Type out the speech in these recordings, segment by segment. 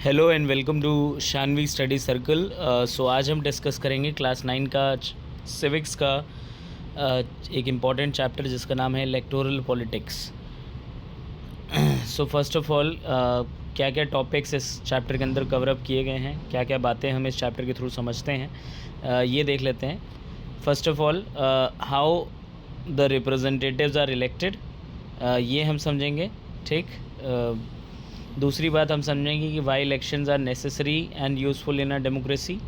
Hello and welcome to Shanvi study circle. So आज हम discuss करेंगे क्लास 9 का सिविक्स का एक इम्पॉर्टेंट चैप्टर जिसका नाम है electoral politics. So first of all क्या क्या टॉपिक्स इस चैप्टर के अंदर कवर अप किए गए हैं, क्या क्या बातें हम इस चैप्टर के थ्रू समझते हैं, ये देख लेते हैं। First of all how the representatives are elected, ये हम समझेंगे। ठीक। दूसरी बात हम समझेंगे कि why elections are necessary and useful in a democracy.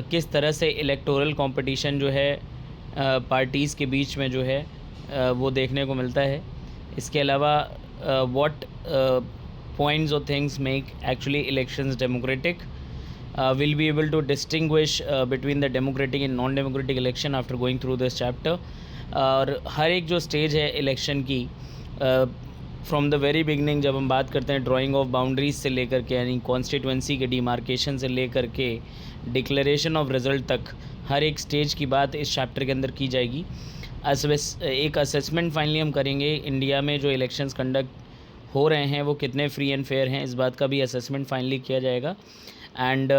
किस तरह से इलेक्टोरल कंपटीशन जो है पार्टीज़ के बीच में जो है वो देखने को मिलता है। इसके अलावा व्हाट पॉइंट्स और things make actually elections democratic, will be able to distinguish between the democratic and non democratic election after going through this chapter. और हर एक जो स्टेज है इलेक्शन की, फ्रॉम द वेरी बिगनिंग जब हम बात करते हैं ड्राइंग ऑफ बाउंड्रीज से लेकर के, यानी कॉन्स्टिट्यूंसी के डिमार्केशन से लेकर के डिक्लेरेशन ऑफ रिज़ल्ट तक, हर एक स्टेज की बात इस चैप्टर के अंदर की जाएगी। एक असेसमेंट फाइनली हम करेंगे इंडिया में जो इलेक्शंस कंडक्ट हो रहे हैं वो कितने फ्री एंड फेयर हैं, इस बात का भी असेसमेंट फाइनली किया जाएगा। एंड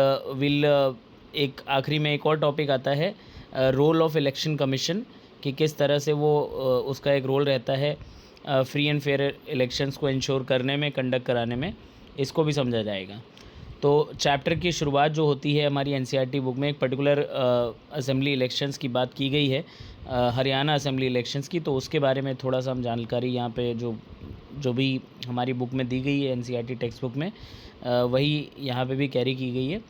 एक आखिरी में एक और टॉपिक आता है रोल ऑफ इलेक्शन कमीशन, कि किस तरह से वो उसका एक रोल रहता है फ्री एंड फेयर इलेक्शंस को इंश्योर करने में, कंडक्ट कराने में, इसको भी समझा जाएगा। तो चैप्टर की शुरुआत जो होती है हमारी एनसीईआरटी बुक में एक पर्टिकुलर असेंबली इलेक्शंस की बात की गई है, हरियाणा असेंबली इलेक्शंस की। तो उसके बारे में थोड़ा सा हम जानकारी यहाँ पे जो भी हमारी बुक में दी गई है एनसीईआरटी टेक्स्ट बुक में, वही यहाँ पे भी कैरी की गई है।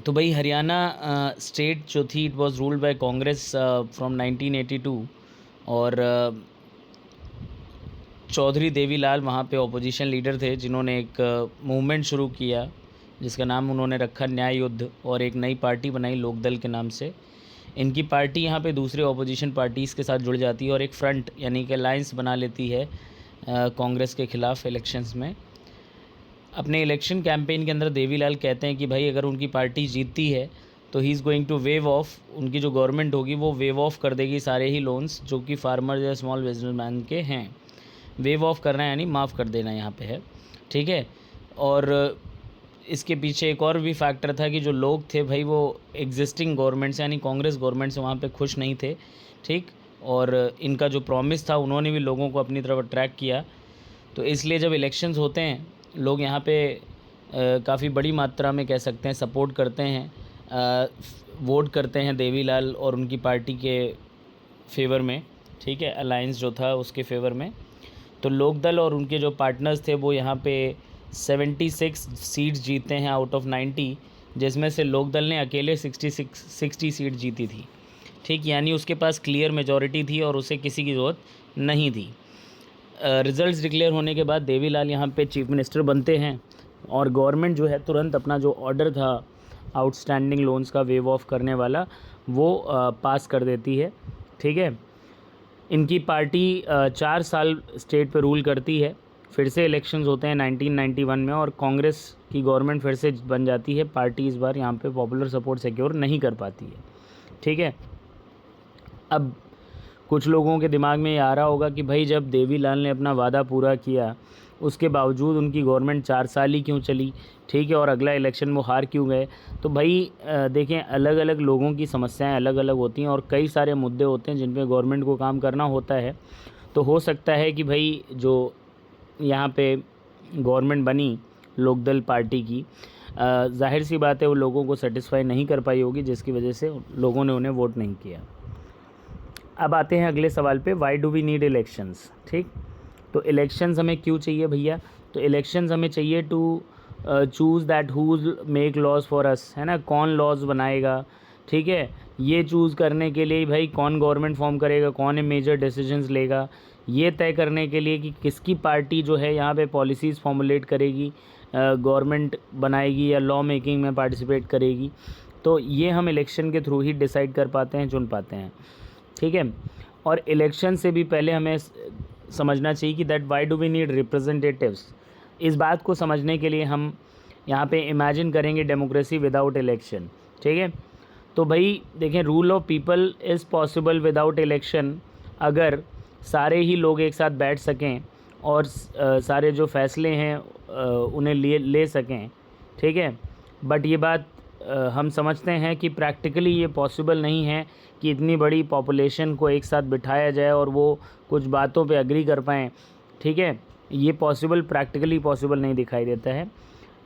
तो भाई हरियाणा स्टेट जो थी, it was ruled by Congress from 1982, और चौधरी देवीलाल वहाँ पे ऑपोजिशन लीडर थे जिन्होंने एक मूवमेंट शुरू किया जिसका नाम उन्होंने रखा न्याय युद्ध, और एक नई पार्टी बनाई लोकदल के नाम से। इनकी पार्टी यहाँ पे दूसरे ऑपोजिशन पार्टीज़ के साथ जुड़ जाती है और एक फ्रंट यानी कि अलायंस बना लेती है कांग्रेस के ख़िलाफ़ इलेक्शंस में। अपने इलेक्शन कैंपेन के अंदर देवीलाल कहते हैं कि भाई अगर उनकी पार्टी जीतती है तो he is going to wave off, उनकी जो गवर्नमेंट होगी वो वेव ऑफ कर देगी सारे ही लोन्स जो कि फार्मर्स या स्मॉल बिजनेसमैन के हैं। वेव ऑफ करना यानी माफ़ कर देना यहाँ पे है, ठीक है। और इसके पीछे एक और भी फैक्टर था कि जो लोग थे भाई वो एग्जिस्टिंग गवर्नमेंट से यानी कांग्रेस गवर्नमेंट से वहाँ पे खुश नहीं थे, ठीक। और इनका जो प्रॉमिस था उन्होंने भी लोगों को अपनी तरफ अट्रैक्ट किया। तो इसलिए जब इलेक्शंस होते हैं लोग यहाँ पे काफ़ी बड़ी मात्रा में कह सकते हैं सपोर्ट करते हैं, वोट करते हैं देवीलाल और उनकी पार्टी के फेवर में, ठीक है, अलायंस जो था उसके फेवर में। तो लोकदल और उनके जो पार्टनर्स थे वो यहाँ पे 76 सीट्स जीतते हैं आउट ऑफ 90, जिसमें से लोकदल ने अकेले 60 सीट जीती थी, ठीक। यानी उसके पास क्लियर मेजॉरिटी थी और उसे किसी की ज़रूरत नहीं थी। रिज़ल्ट्स डिक्लेयर होने के बाद देवीलाल यहाँ पे चीफ मिनिस्टर बनते हैं और गवर्नमेंट जो है तुरंत अपना जो ऑर्डर था आउटस्टैंडिंग लोन्स का वेव ऑफ करने वाला वो पास कर देती है, ठीक है। इनकी पार्टी 4 साल स्टेट पे रूल करती है। फिर से इलेक्शंस होते हैं 1991 में और कांग्रेस की गवर्नमेंट फिर से बन जाती है। पार्टी इस बार यहाँ पे पॉपुलर सपोर्ट सिक्योर नहीं कर पाती है, ठीक है। अब कुछ लोगों के दिमाग में ये आ रहा होगा कि भाई जब देवीलाल ने अपना वादा पूरा किया उसके बावजूद उनकी गवर्नमेंट 4 साल ही क्यों चली, ठीक है, और अगला इलेक्शन वो हार क्यों गए। तो भाई देखें, अलग अलग लोगों की समस्याएं अलग अलग होती हैं और कई सारे मुद्दे होते हैं जिन पे गवर्नमेंट को काम करना होता है। तो हो सकता है कि भाई जो यहाँ पे गवर्नमेंट बनी लोकदल पार्टी की, जाहिर सी बात है वो लोगों को सेटिस्फाई नहीं कर पाई होगी, जिसकी वजह से लोगों ने उन्हें वोट नहीं किया। अब आते हैं अगले सवाल पे, why do we need elections, ठीक। तो इलेक्शंस हमें क्यों चाहिए भैया? तो इलेक्शंस हमें चाहिए to choose that whose make laws for us, है ना, कौन लॉज बनाएगा, ठीक है। ये चूज़ करने के लिए भाई कौन गवर्नमेंट फॉर्म करेगा, कौन मेजर डिसीजंस लेगा, ये तय करने के लिए कि किसकी पार्टी जो है यहाँ पे पॉलिसीज़ फॉर्मुलेट करेगी, गवर्नमेंट बनाएगी या लॉ मेकिंग में पार्टिसिपेट करेगी। तो ये हम इलेक्शन के थ्रू ही डिसाइड कर पाते हैं, चुन पाते हैं, ठीक है। और इलेक्शन से भी पहले हमें समझना चाहिए कि that why do we need representatives. इस बात को समझने के लिए हम यहाँ पे इमेजिन करेंगे डेमोक्रेसी विदाउट इलेक्शन, ठीक है। तो भाई देखें, rule of people is possible without election, अगर सारे ही लोग एक साथ बैठ सकें और सारे जो फैसले हैं उन्हें ले सकें, ठीक है। बट ये बात हम समझते हैं कि प्रैक्टिकली ये पॉसिबल नहीं है कि इतनी बड़ी पॉपुलेशन को एक साथ बिठाया जाए और वो कुछ बातों पे एग्री कर पाएँ, ठीक है। ये प्रैक्टिकली पॉसिबल नहीं दिखाई देता है।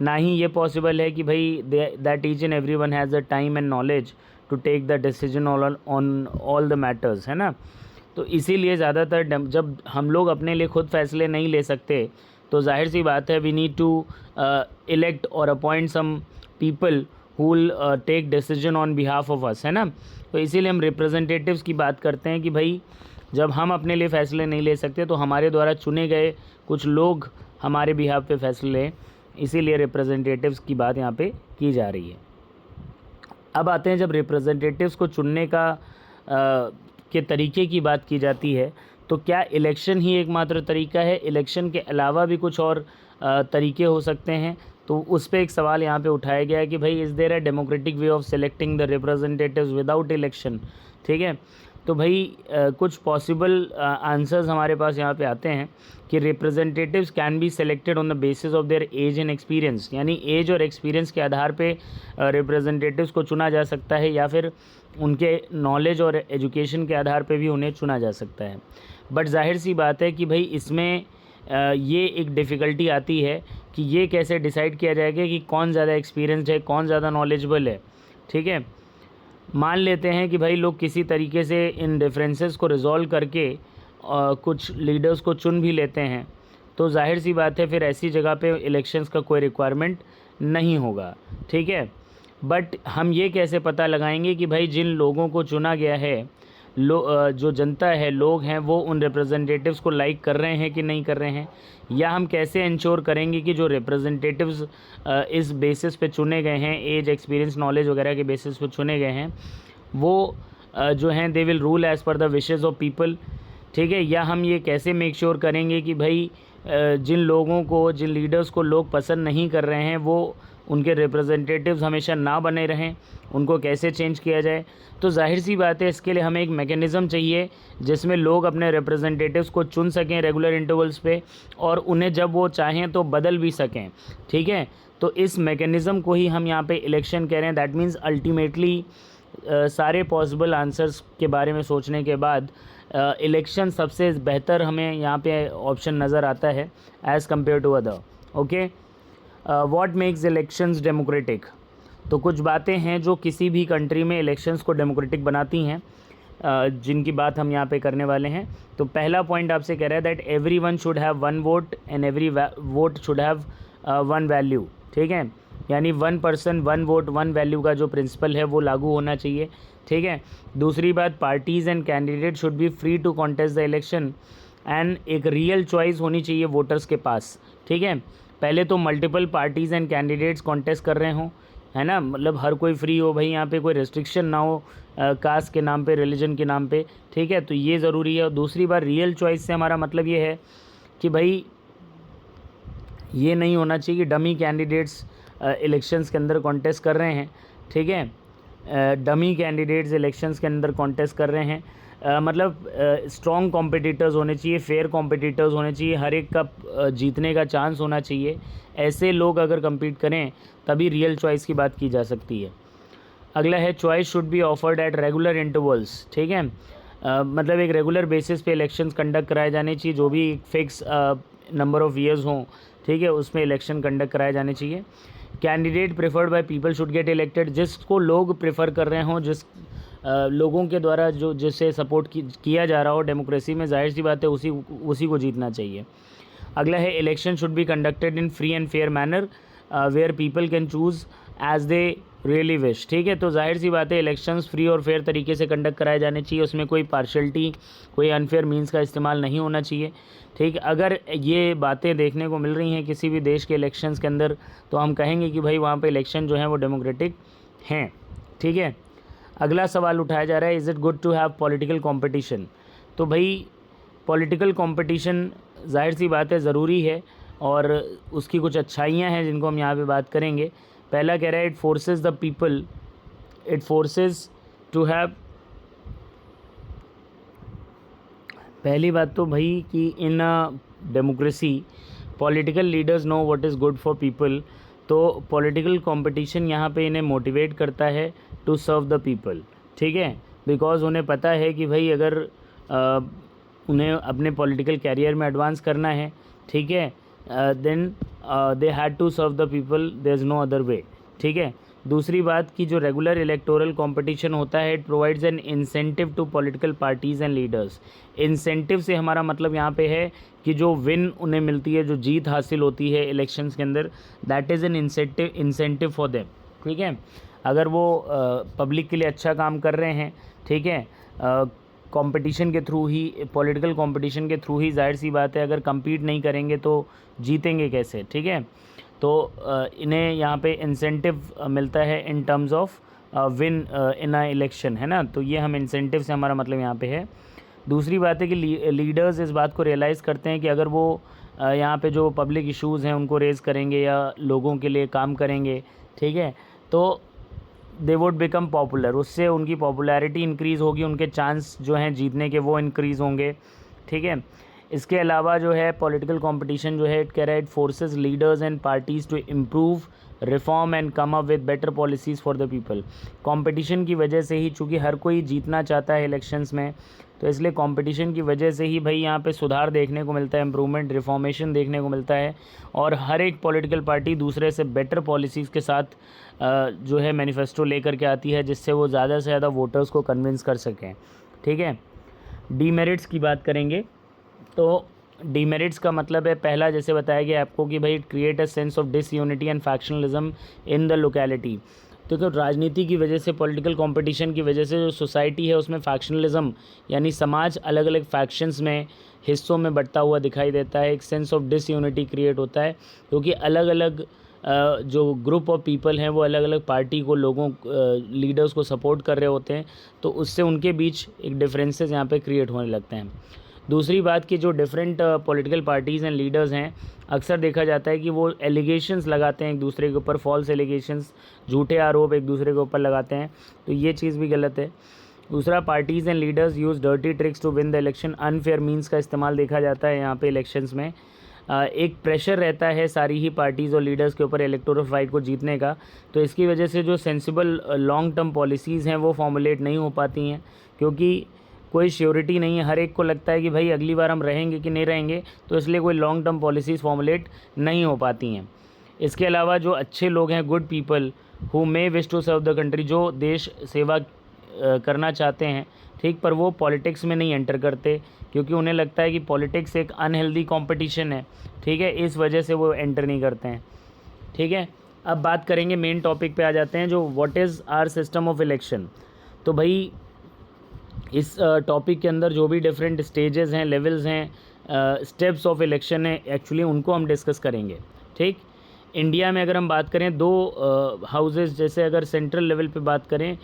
ना ही ये पॉसिबल है कि भाई that each and every one has the time and knowledge to take the decision on all the matters, है ना। तो इसीलिए ज़्यादातर जब हम लोग अपने लिए खुद फैसले नहीं ले सकते तो जाहिर सी बात है वी नीड टू इलेक्ट और appoint some people who will take decision on behalf of us, है ना। तो इसीलिए हम रिप्रेजेंटेटिव्स की बात करते हैं कि भाई जब हम अपने लिए फ़ैसले नहीं ले सकते तो हमारे द्वारा चुने गए कुछ लोग हमारे बिहाफ पे फैसले लें, इसीलिए रिप्रेजेंटेटिव्स की बात यहाँ पे की जा रही है। अब आते हैं जब रिप्रेजेंटेटिव्स को चुनने का के तरीके की बात की जाती है तो क्या इलेक्शन ही एकमात्र तरीका है? इलेक्शन के अलावा भी कुछ और तरीके हो सकते हैं? तो उस पे एक सवाल यहाँ पे उठाया गया है कि भाई is there a democratic way of selecting the representatives without election, ठीक है। तो भाई कुछ पॉसिबल आंसर्स हमारे पास यहाँ पे आते हैं कि representatives can be selected on the basis of their age and experience, यानी एज और एक्सपीरियंस के आधार पे रिप्रेजेंटेटिव्स को चुना जा सकता है, या फिर उनके नॉलेज और एजुकेशन के आधार पे भी उन्हें चुना जा सकता है। बट जाहिर सी बात है कि भाई इसमें ये एक डिफ़िकल्टी आती है कि ये कैसे डिसाइड किया जाएगा कि कौन ज़्यादा एक्सपीरियंस्ड है, कौन ज़्यादा नॉलेजेबल है, ठीक है। मान लेते हैं कि भाई लोग किसी तरीके से इन डिफरेंसेस को रिजॉल्व करके कुछ लीडर्स को चुन भी लेते हैं, तो जाहिर सी बात है फिर ऐसी जगह पे इलेक्शंस का कोई रिक्वायरमेंट नहीं होगा, ठीक है। बट हम ये कैसे पता लगाएंगे कि भाई जिन लोगों को चुना गया है, जो जनता है, लोग हैं, वो उन रिप्रेजेंटेटिव्स को लाइक कर रहे हैं कि नहीं कर रहे हैं? या हम कैसे इंश्योर करेंगे कि जो रिप्रेजेंटेटिव्स इस बेसिस पे चुने गए हैं, एज, एक्सपीरियंस, नॉलेज वगैरह के बेसिस पे चुने गए हैं, वो जो हैं they will rule as per the wishes of people, ठीक है। या हम ये कैसे मेक श्योर करेंगे कि भाई जिन लोगों को, जिन लीडर्स को लोग पसंद नहीं कर रहे हैं, वो उनके रिप्रेजेंटेटिव्स हमेशा ना बने रहें, उनको कैसे चेंज किया जाए? तो जाहिर सी बात है इसके लिए हमें एक मैकेनिज़्म चाहिए जिसमें लोग अपने रिप्रेजेंटेटिव्स को चुन सकें रेगुलर इंटरवल्स पे, और उन्हें जब वो चाहें तो बदल भी सकें, ठीक है। तो इस मैकेनिज़्म को ही हम यहाँ पे इलेक्शन कह रहे हैं। दैट मीन्स अल्टीमेटली सारे पॉसिबल आंसर्स के बारे में सोचने के बाद इलेक्शन सबसे बेहतर हमें यहाँ पे ऑप्शन नज़र आता है as compare to other. Okay, what makes elections democratic? तो कुछ बातें हैं जो किसी भी कंट्री में इलेक्शंस को डेमोक्रेटिक बनाती हैं, जिनकी बात हम यहाँ पे करने वाले हैं। तो पहला पॉइंट आपसे कह रहा है that everyone should have one vote and every vote should have one value, ठीक है। यानी one person one vote one value का जो प्रिंसिपल है वो लागू होना चाहिए, ठीक है। दूसरी बात, parties and candidate should be free to contest the election, and एक रियल चॉइस होनी चाहिए वोटर्स के पास, ठीक है। पहले तो multiple parties and candidates contest कर रहे हों, है ना, मतलब हर कोई फ्री हो, भाई यहाँ पे कोई रेस्ट्रिक्शन ना हो कास्ट के नाम पे, रिलीजन के नाम पे, ठीक है। तो ये ज़रूरी है। और दूसरी बार रियल चॉइस से हमारा मतलब ये है कि भाई ये नहीं होना चाहिए कि डमी कैंडिडेट्स इलेक्शंस के अंदर कॉन्टेस्ट कर रहे हैं, ठीक है। डमी कैंडिडेट्स इलेक्शंस के अंदर कॉन्टेस्ट कर रहे हैं, मतलब स्ट्रॉन्ग कॉम्पिटिटर्स होने चाहिए, फेयर कॉम्पिटिटर्स होने चाहिए, हर एक का जीतने का चांस होना चाहिए। ऐसे लोग अगर compete करें तभी रियल चॉइस की बात की जा सकती है। अगला है choice should be offered at regular intervals, ठीक है। मतलब एक रेगुलर बेसिस पे इलेक्शंस कंडक्ट कराए जाने चाहिए, जो भी फिक्स नंबर ऑफ़ ईयर्स हों, ठीक है, उसमें इलेक्शन कंडक्ट कराए जाने चाहिए। Candidate preferred by people should get elected, जिसको लोग प्रेफर कर रहे हों, जिस लोगों के द्वारा जिसे सपोर्ट किया जा रहा हो डेमोक्रेसी में, जाहिर सी बात है उसी को जीतना चाहिए। अगला है election should be conducted in free and fair manner where people can choose as they really wish, ठीक है। तो जाहिर सी बात है इलेक्शंस फ्री और फेयर तरीके से कंडक्ट कराए जाने चाहिए, उसमें कोई पार्शलिटी, कोई अनफेयर मीन्स का इस्तेमाल नहीं होना चाहिए, ठीक। अगर ये बातें देखने को मिल रही हैं किसी भी देश के इलेक्शंस के अंदर तो हम कहेंगे कि भाई वहाँ पे इलेक्शन जो है वो डेमोक्रेटिक हैं, ठीक है। अगला सवाल उठाया जा रहा है, is it good to have political competition? तो भाई पॉलिटिकल कंपटीशन जाहिर सी बात है ज़रूरी है, और उसकी कुछ अच्छाइयाँ हैं जिनको हम यहाँ पे बात करेंगे। पहला कह रहा है it forces the people, it forces to have, पहली बात तो भाई कि in democracy, political leaders know what is good for people. तो पॉलिटिकल कंपटीशन यहाँ पे इन्हें मोटिवेट करता है टू सर्व द पीपल, ठीक है, बिकॉज उन्हें पता है कि भाई अगर उन्हें अपने पॉलिटिकल कैरियर में एडवांस करना है, ठीक है, then they had to serve the people, there is no other way, ठीक है। दूसरी बात कि जो रेगुलर इलेक्टोरल कंपटीशन होता है it provides an incentive to political parties and leaders. Incentive से हमारा मतलब यहाँ पे है कि जो विन उन्हें मिलती है, जो जीत हासिल होती है इलेक्शंस के अंदर, that is an incentive for them, ठीक है। अगर वो पब्लिक के लिए अच्छा काम कर रहे हैं, ठीक है, कंपटीशन के थ्रू ही, पॉलिटिकल कंपटीशन के थ्रू ही, जाहिर सी बात है अगर compete नहीं करेंगे तो जीतेंगे कैसे, ठीक है। तो इन्हें यहाँ पे इंसेंटिव मिलता है in terms of win in a election, है ना। तो ये हम इंसेंटिव से हमारा मतलब यहाँ पे है। दूसरी बात है कि लीडर्स इस बात को रियलाइज़ करते हैं कि अगर वो यहाँ पे जो पब्लिक इश्यूज़ हैं उनको रेज़ करेंगे या लोगों के लिए काम करेंगे, ठीक है, तो दे वुड बिकम पॉपुलर, उससे उनकी पॉपुलैरिटी इंक्रीज़ होगी, उनके चांस जो हैं जीतने के वो इंक्रीज़ होंगे, ठीक है। इसके अलावा जो है पॉलिटिकल कंपटीशन जो है इट कह रहा है it forces leaders and parties to improve, reform and come up with better policies for the people. Competition की वजह से ही, चूँकि हर कोई जीतना चाहता है इलेक्शंस में, तो इसलिए कंपटीशन की वजह से ही भाई यहाँ पे सुधार देखने को मिलता है, इम्प्रूवमेंट, रिफॉर्मेशन देखने को मिलता है, और हर एक पॉलिटिकल पार्टी दूसरे से बेटर पॉलिसीज़ के साथ जो है मैनिफेस्टो लेकर के आती है, जिससे वो ज़्यादा से ज़्यादा वोटर्स को कन्विंस कर सकें, ठीक है। डीमेरिट्स की बात करेंगे तो डीमेरिट्स का मतलब है, पहला जैसे बताया गया आपको कि भाई it create a sense of disunity and factionalism in the locality. तो राजनीति की वजह से, पॉलिटिकल कंपटीशन की वजह से जो सोसाइटी है उसमें फैक्शनलिज्म यानी समाज अलग अलग फैक्शंस में, हिस्सों में बंटता हुआ दिखाई देता है। एक सेंस ऑफ डिसयूनिटी क्रिएट होता है क्योंकि अलग अलग जो ग्रुप ऑफ पीपल हैं वो अलग अलग पार्टी को, लोगों, लीडर्स को सपोर्ट कर रहे होते हैं, तो उससे उनके बीच एक डिफरेंसेस यहाँ पे क्रिएट होने लगते हैं। दूसरी बात कि जो different political parties and leaders हैं, अक्सर देखा जाता है कि वो एलिगेशंस लगाते हैं एक दूसरे के ऊपर, फॉल्स एलिगेशंस, झूठे आरोप एक दूसरे के ऊपर लगाते हैं, तो ये चीज़ भी गलत है। दूसरा, parties and leaders use dirty tricks to win the election, unfair means का इस्तेमाल देखा जाता है यहाँ पे इलेक्शंस में। एक प्रेशर रहता है सारी ही पार्टीज़ और लीडर्स के ऊपर इलेक्टोरल फाइट को जीतने का, तो इसकी वजह से जो सेंसिबल लॉन्ग टर्म पॉलिसीज़ हैं वो फॉर्मुलेट नहीं हो पाती हैं, क्योंकि कोई श्योरिटी नहीं है। हर एक को लगता है कि भाई अगली बार हम रहेंगे कि नहीं रहेंगे, तो इसलिए कोई लॉन्ग टर्म पॉलिसीज़ फॉर्मुलेट नहीं हो पाती हैं। इसके अलावा जो अच्छे लोग हैं, good people who may wish to serve the country, जो देश सेवा करना चाहते हैं, ठीक, पर वो पॉलिटिक्स में नहीं एंटर करते क्योंकि उन्हें लगता है कि पॉलिटिक्स एक अनहेल्दी कंपटीशन है, ठीक है, इस वजह से वो एंटर नहीं करते हैं, ठीक है। अब बात करेंगे, मेन टॉपिक पे आ जाते हैं, जो what is our system of election. तो भाई इस टॉपिक के अंदर जो भी डिफरेंट स्टेजेस हैं, लेवल्स हैं, स्टेप्स ऑफ इलेक्शन है, एक्चुअली उनको हम डिस्कस करेंगे, ठीक। इंडिया में अगर हम बात करें, दो हाउसेस, जैसे अगर सेंट्रल लेवल पे बात करें,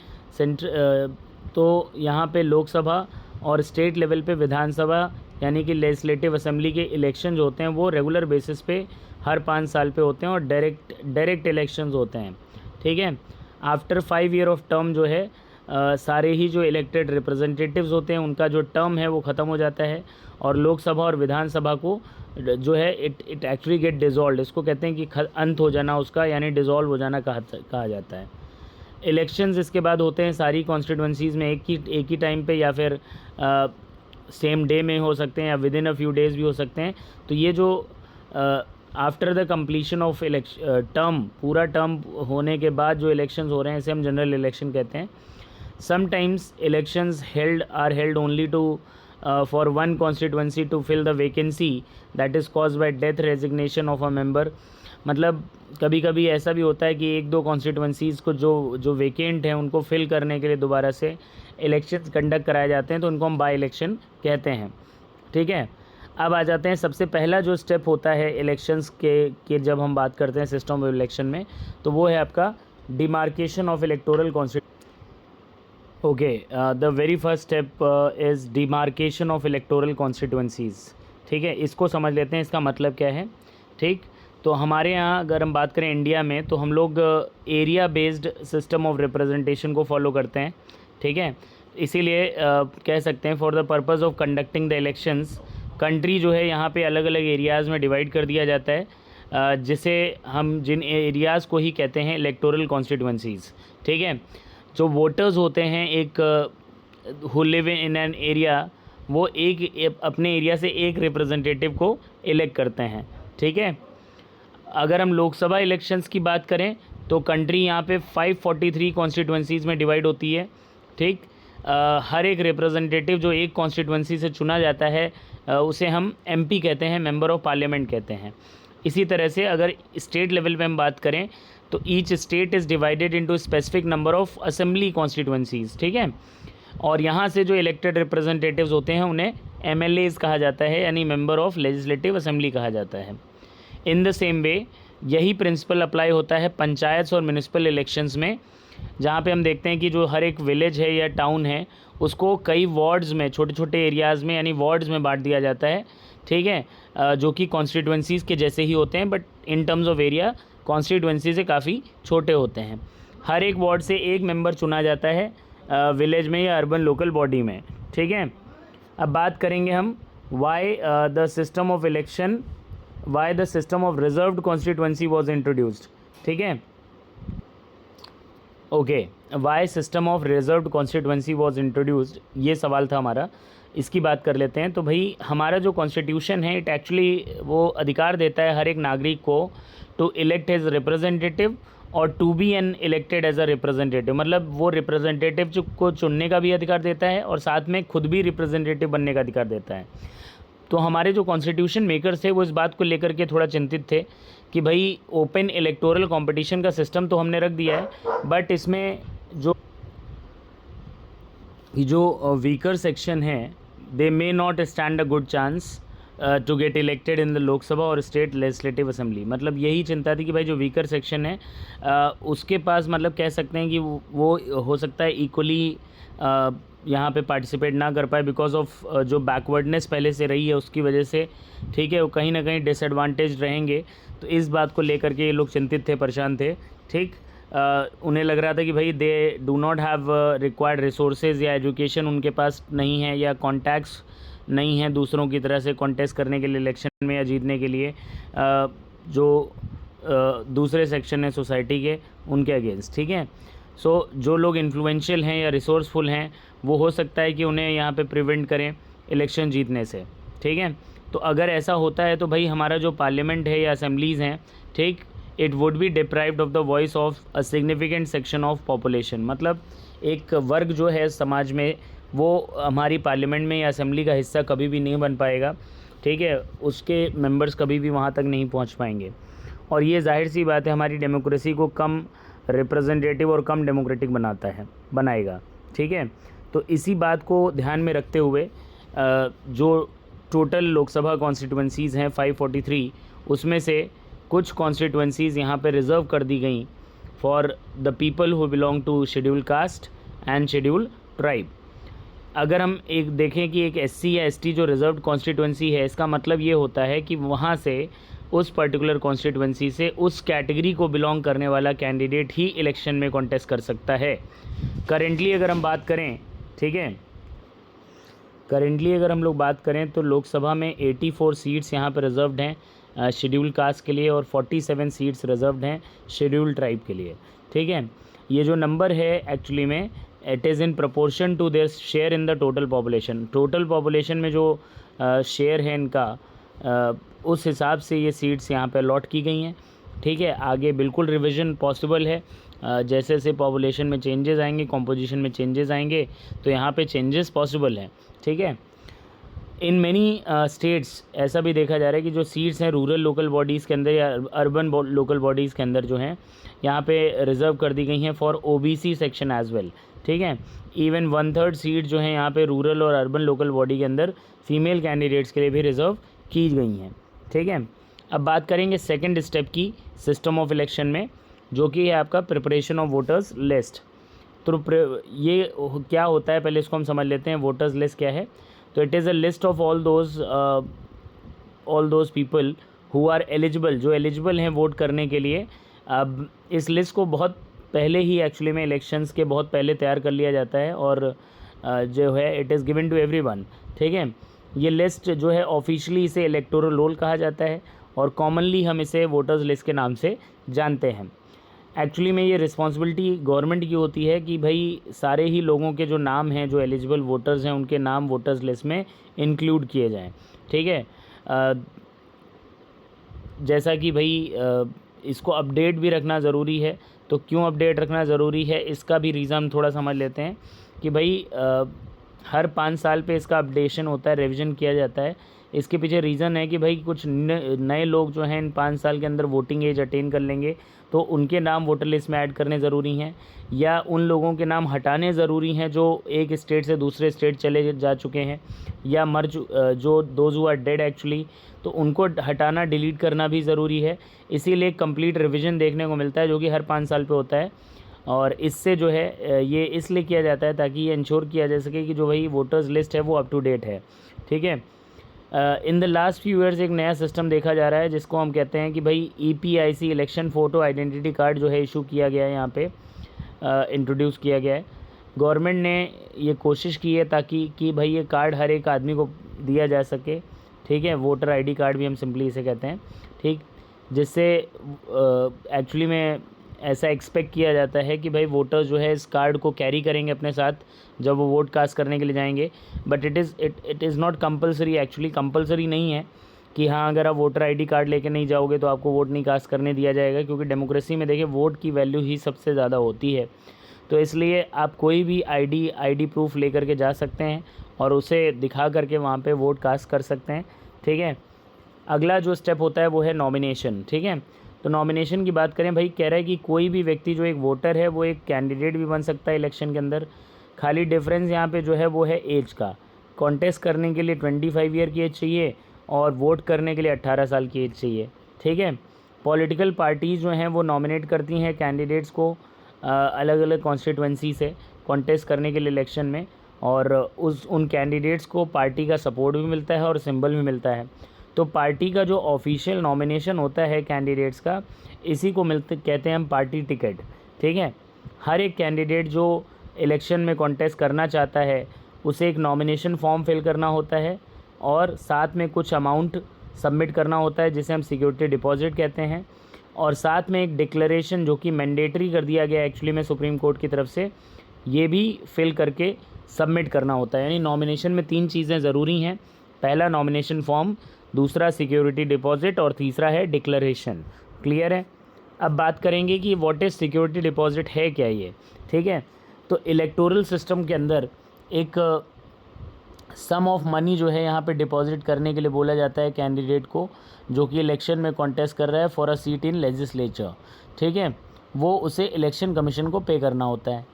तो यहाँ पे लोकसभा और स्टेट लेवल पे विधानसभा यानी कि लेजिस्लेटिव असेंबली के इलेक्शन जो होते हैं वो रेगुलर बेसिस पे हर 5 साल पे होते हैं और डायरेक्ट इलेक्शंस होते हैं, ठीक है। आफ्टर 5 ईयर ऑफ टर्म जो है सारे ही जो इलेक्टेड रिप्रेजेंटेटिव्स होते हैं उनका जो टर्म है वो ख़त्म हो जाता है, और लोकसभा और विधानसभा को जो है इट एक्चुअली गेट डिज़ोल्व, इसको कहते हैं कि अंत हो जाना उसका, यानी डिज़ोल्व हो जाना कहा जाता है। इलेक्शंस इसके बाद होते हैं सारी कॉन्स्टिट्यूंसीज़ में एक ही टाइम पे, या फिर सेम डे में हो सकते हैं, या with in a few days भी हो सकते हैं। तो ये जो after the completion of term, पूरा टर्म होने के बाद जो इलेक्शंस हो रहे हैं इसे हम जनरल इलेक्शन कहते हैं। Sometimes elections are held only to for one constituency to fill the vacancy that is caused by death, resignation of a member. मतलब कभी कभी ऐसा भी होता है कि 1-2 कॉन्स्टिट्यूंसीज़ को जो वेकेंट हैं उनको फिल करने के लिए दोबारा से इलेक्शंस कंडक्ट कराए जाते हैं, तो उनको हम बाई इलेक्शन कहते हैं, ठीक है। अब आ जाते हैं, सबसे पहला जो स्टेप होता है इलेक्शंस के जब हम बात करते हैं सिस्टम ऑफ इलेक्शन में, तो वो है आपका demarcation of electoral constituency. Okay, the very first step is demarcation of electoral constituencies, ठीक है। इसको समझ लेते हैं, इसका मतलब क्या है, ठीक। तो हमारे यहाँ अगर हम बात करें इंडिया में, तो हम लोग area based system of representation को फॉलो करते हैं, ठीक है। इसीलिए कह सकते हैं for the purpose of conducting the elections, country जो है यहाँ पे अलग अलग एरियाज़ में डिवाइड कर दिया जाता है, जिसे हम जिन एरियाज़ को ही कहते हैं इलेक्टोरल कॉन्स्टिट्यूंसीज़। ठीक है, जो वोटर्स होते हैं एक who live in an area, वो अपने एरिया से एक रिप्रेजेंटेटिव को इलेक्ट करते हैं। ठीक है, अगर हम लोकसभा इलेक्शंस की बात करें तो कंट्री यहाँ पे 543 कॉन्स्टिट्यूंसीज़ में डिवाइड होती है। ठीक, हर एक रिप्रेजेंटेटिव जो एक कॉन्स्टिट्यूंसी से चुना जाता है उसे हम एमपी कहते हैं, मेंबर ऑफ पार्लियामेंट कहते हैं। इसी तरह से अगर स्टेट लेवल पे हम बात करें तो each state is divided into specific number of assembly constituencies. ठीक है, और यहाँ से जो इलेक्टेड रिप्रेजेंटेटिव्स होते हैं उन्हें एमएलएज़ कहा जाता है, यानी मेंबर ऑफ लेजिस्लेटिव असेंबली कहा जाता है। इन द सेम वे यही प्रिंसिपल अप्लाई होता है पंचायत और म्यूनिसिपल इलेक्शंस में, जहाँ पे हम देखते हैं कि जो हर एक विलेज है या टाउन है उसको कई वार्ड्स में, छोटे छोटे एरियाज़ में यानी वार्ड्स में बांट दिया जाता है। ठीक है, जो कि कॉन्स्टिट्यूंसीज़ के जैसे ही होते हैं, but in terms of area constituency से काफ़ी छोटे होते हैं। हर एक वार्ड से एक मेंबर चुना जाता है विलेज में या अर्बन लोकल बॉडी में। ठीक है, अब बात करेंगे हम why the system of reserved constituency was introduced. ठीक है, okay, why system of reserved constituency was introduced, ये सवाल था हमारा, इसकी बात कर लेते हैं। तो भाई हमारा जो कॉन्स्टिट्यूशन है इट एक्चुअली वो अधिकार देता है हर एक नागरिक को टू इलेक्ट एज रिप्रेजेंटेटिव और to be an elected as a representative, मतलब वो रिप्रेजेंटेटिव को चुनने का भी अधिकार देता है और साथ में खुद भी रिप्रेजेंटेटिव बनने का अधिकार देता है। तो हमारे जो कॉन्स्टिट्यूशन मेकर्स थे वो इस बात को लेकर के थोड़ा चिंतित थे कि भाई ओपन इलेक्टोरल कंपटीशन का सिस्टम तो हमने रख दिया है, बट इसमें जो वीकर सेक्शन है they may not stand a good chance to get elected in the Lok Sabha और स्टेट लेजिस्लेटिव असेंबली। मतलब यही चिंता थी कि भाई जो वीकर सेक्शन है उसके पास, मतलब कह सकते हैं कि वो हो सकता है इक्वली यहाँ पे पार्टिसिपेट ना कर पाए बिकॉज ऑफ जो बैकवर्डनेस पहले से रही है उसकी वजह से। ठीक है, वो कहीं ना कहीं डिसएडवांटेज रहेंगे, तो इस बात को लेकर के ये लोग चिंतित थे, परेशान थे। ठीक, उन्हें लग रहा था कि भाई they do not have required resources, या एजुकेशन उनके पास नहीं है, या कॉन्टैक्ट्स नहीं है दूसरों की तरह से कॉन्टेस्ट करने के लिए इलेक्शन में या जीतने के लिए जो दूसरे सेक्शन है सोसाइटी के उनके अगेंस्ट। ठीक है, सो जो लोग इन्फ्लुएंशियल हैं या रिसोर्सफुल हैं वो हो सकता है कि उन्हें यहाँ पे प्रिवेंट करें इलेक्शन जीतने से। ठीक है, तो अगर ऐसा होता है तो भाई हमारा जो पार्लियामेंट है या असेंबलीज़ हैं, ठीक, it would be deprived of the voice of a significant section of population. मतलब एक वर्ग जो है समाज में वो हमारी पार्लियामेंट में या असेंबली का हिस्सा कभी भी नहीं बन पाएगा। ठीक है, उसके मेंबर्स कभी भी वहाँ तक नहीं पहुँच पाएंगे, और ये जाहिर सी बात है हमारी डेमोक्रेसी को कम रिप्रेजेंटेटिव और कम डेमोक्रेटिक बनाएगा। ठीक है, तो इसी बात को ध्यान में रखते हुए जो टोटल लोकसभा कॉन्स्टिट्यूंसीज़ हैं 543, उसमें से कुछ कॉन्स्टिट्यूंसीज़ यहाँ पे रिज़र्व कर दी गई for the people who belong to schedule caste and schedule tribe. अगर हम एक देखें कि एक एससी या एसटी जो रिज़र्व्ड कॉन्स्टिट्यूंसी है, इसका मतलब ये होता है कि वहाँ से उस पर्टिकुलर कॉन्स्टिट्यूंसी से उस कैटेगरी को बिलोंग करने वाला कैंडिडेट ही इलेक्शन में कॉन्टेस्ट कर सकता है। करेंटली अगर हम बात करें, ठीक है, करेंटली अगर हम लोग बात करें तो लोकसभा में 84 सीट्स यहाँ पर रिज़र्व्ड हैं शेड्यूल कास्ट के लिए और 47 सीट्स रिज़र्व्ड हैं शेड्यूल ट्राइब के लिए। ठीक है, ये जो नंबर है एक्चुअली में it is in proportion to their share in the total population. Total population में जो शेयर है इनका उस हिसाब से ये सीट्स यहाँ पे अलॉट की गई हैं। ठीक है, आगे बिल्कुल रिवीजन पॉसिबल है, जैसे जैसे पॉपुलेशन में चेंजेस आएंगे, कॉम्पोजिशन में चेंजेस आएंगे, तो यहाँ पे चेंजेस पॉसिबल हैं। ठीक है, इन मैनी स्टेट्स ऐसा भी देखा जा रहा है कि जो सीट्स हैं रूरल लोकल बॉडीज़ के अंदर या अर्बन लोकल बॉडीज़ के अंदर जो हैं यहाँ पे रिज़र्व कर दी गई हैं for OBC section as well. ठीक है, इवन 1/3 सीट जो है यहाँ पे रूरल और अर्बन लोकल बॉडी के अंदर फीमेल कैंडिडेट्स के लिए भी रिज़र्व की गई हैं। ठीक है, अब बात करेंगे सेकंड स्टेप की सिस्टम ऑफ इलेक्शन में, जो कि है आपका प्रिपरेशन ऑफ वोटर्स लिस्ट। तो ये क्या होता है पहले इसको हम समझ लेते हैं। वोटर्स लिस्ट क्या है? तो it is a list of all those people who are eligible, जो एलिजिबल हैं वोट करने के लिए। अब इस लिस्ट को बहुत पहले ही एक्चुअली में इलेक्शंस के बहुत पहले तैयार कर लिया जाता है और जो है it is given to everyone. ठीक है, ये लिस्ट जो है ऑफिशियली इसे इलेक्टोरल रोल कहा जाता है और कॉमनली हम इसे वोटर्स लिस्ट के नाम से जानते हैं। एक्चुअली में ये रिस्पॉन्सिबिलिटी गवर्नमेंट की होती है कि भाई सारे ही लोगों के जो नाम हैं, जो एलिजिबल वोटर्स हैं, उनके नाम वोटर्स लिस्ट में इंक्लूड किए जाएं। ठीक है, जैसा कि भाई इसको अपडेट भी रखना ज़रूरी है। तो क्यों अपडेट रखना ज़रूरी है, इसका भी रीज़न थोड़ा समझ लेते हैं कि भाई हर 5 साल पे इसका अपडेशन होता है, रिवीजन किया जाता है। इसके पीछे रीज़न है कि भाई कुछ नए लोग जो हैं इन 5 साल के अंदर वोटिंग एज अटेन कर लेंगे, तो उनके नाम वोटर लिस्ट में ऐड करने ज़रूरी हैं, या उन लोगों के नाम हटाने ज़रूरी हैं जो एक स्टेट से दूसरे स्टेट चले जा चुके हैं, या जो those who are dead actually, तो उनको हटाना, डिलीट करना भी ज़रूरी है। इसीलिए कंप्लीट रिवीजन देखने को मिलता है जो कि हर 5 साल पे होता है। और इससे जो है ये इसलिए किया जाता है ताकि ये इंश्योर किया जा सके कि जो भाई वोटर्स लिस्ट है वो अप टू डेट है। ठीक है, in the last few years एक नया सिस्टम देखा जा रहा है जिसको हम कहते हैं कि भाई EPIC election photo identity card जो है इशू किया गया है, यहाँ पे इंट्रोड्यूस किया गया है। गवर्नमेंट ने ये कोशिश की है ताकि कि भाई ये कार्ड हर एक आदमी को दिया जा सके। ठीक है, वोटर ID कार्ड भी हम सिंपली इसे कहते हैं। ठीक, जिससे एक्चुअली में ऐसा एक्सपेक्ट किया जाता है कि भाई वोटर्स जो है इस कार्ड को कैरी करेंगे अपने साथ जब वो वोट कास्ट करने के लिए जाएंगे। But it is not compulsory, actually compulsory नहीं है कि हाँ अगर आप वोटर ID कार्ड लेके नहीं जाओगे तो आपको वोट नहीं कास्ट करने दिया जाएगा, क्योंकि डेमोक्रेसी में देखिए वोट की वैल्यू ही सबसे ज़्यादा होती है। तो इसलिए आप कोई भी ID प्रूफ लेकर के जा सकते हैं और उसे दिखा करके वहाँ पे वोट कास्ट कर सकते हैं। ठीक है, अगला जो स्टेप होता है वो है नॉमिनेशन। ठीक है, तो नॉमिनेशन की बात करें, भाई कह रहा है कि कोई भी व्यक्ति जो एक वोटर है वो एक कैंडिडेट भी बन सकता है इलेक्शन के अंदर। खाली डिफरेंस यहाँ पे जो है वो है एज का। कॉन्टेस्ट करने के लिए 25 ईयर की एज चाहिए और वोट करने के लिए 18 साल की एज चाहिए। ठीक है, पॉलिटिकल पार्टीज़ जो हैं वो नॉमिनेट करती हैं कैंडिडेट्स को अलग अलग कॉन्स्टिट्यूंसी से कॉन्टेस्ट करने के लिए इलेक्शन में, और उन कैंडिडेट्स को पार्टी का सपोर्ट भी मिलता है और सिंबल भी मिलता है। तो पार्टी का जो ऑफिशियल नॉमिनेशन होता है कैंडिडेट्स का, इसी को कहते हैं हम पार्टी टिकट। ठीक है, हर एक कैंडिडेट जो इलेक्शन में कॉन्टेस्ट करना चाहता है उसे एक नॉमिनेशन फॉर्म फिल करना होता है और साथ में कुछ अमाउंट सबमिट करना होता है जिसे हम सिक्योरिटी डिपॉजिट कहते हैं, और साथ में एक डिक्लेरेशन जो कि मैंडेटरी कर दिया गया एक्चुअली में सुप्रीम कोर्ट की तरफ से, ये भी फिल करके सबमिट करना होता है। यानी नॉमिनेशन में 3 चीज़ें ज़रूरी हैं, पहला नॉमिनेशन फॉर्म, दूसरा सिक्योरिटी डिपॉजिट और तीसरा है डिक्लेरेशन। क्लियर है? अब बात करेंगे कि व्हाट इज़ सिक्योरिटी डिपॉजिट है क्या ये। ठीक है, तो इलेक्टोरल सिस्टम के अंदर एक सम ऑफ मनी जो है यहाँ पे डिपॉजिट करने के लिए बोला जाता है कैंडिडेट को जो कि इलेक्शन में कॉन्टेस्ट कर रहा है for a seat in legislature. ठीक है, वो उसे इलेक्शन कमीशन को पे करना होता है।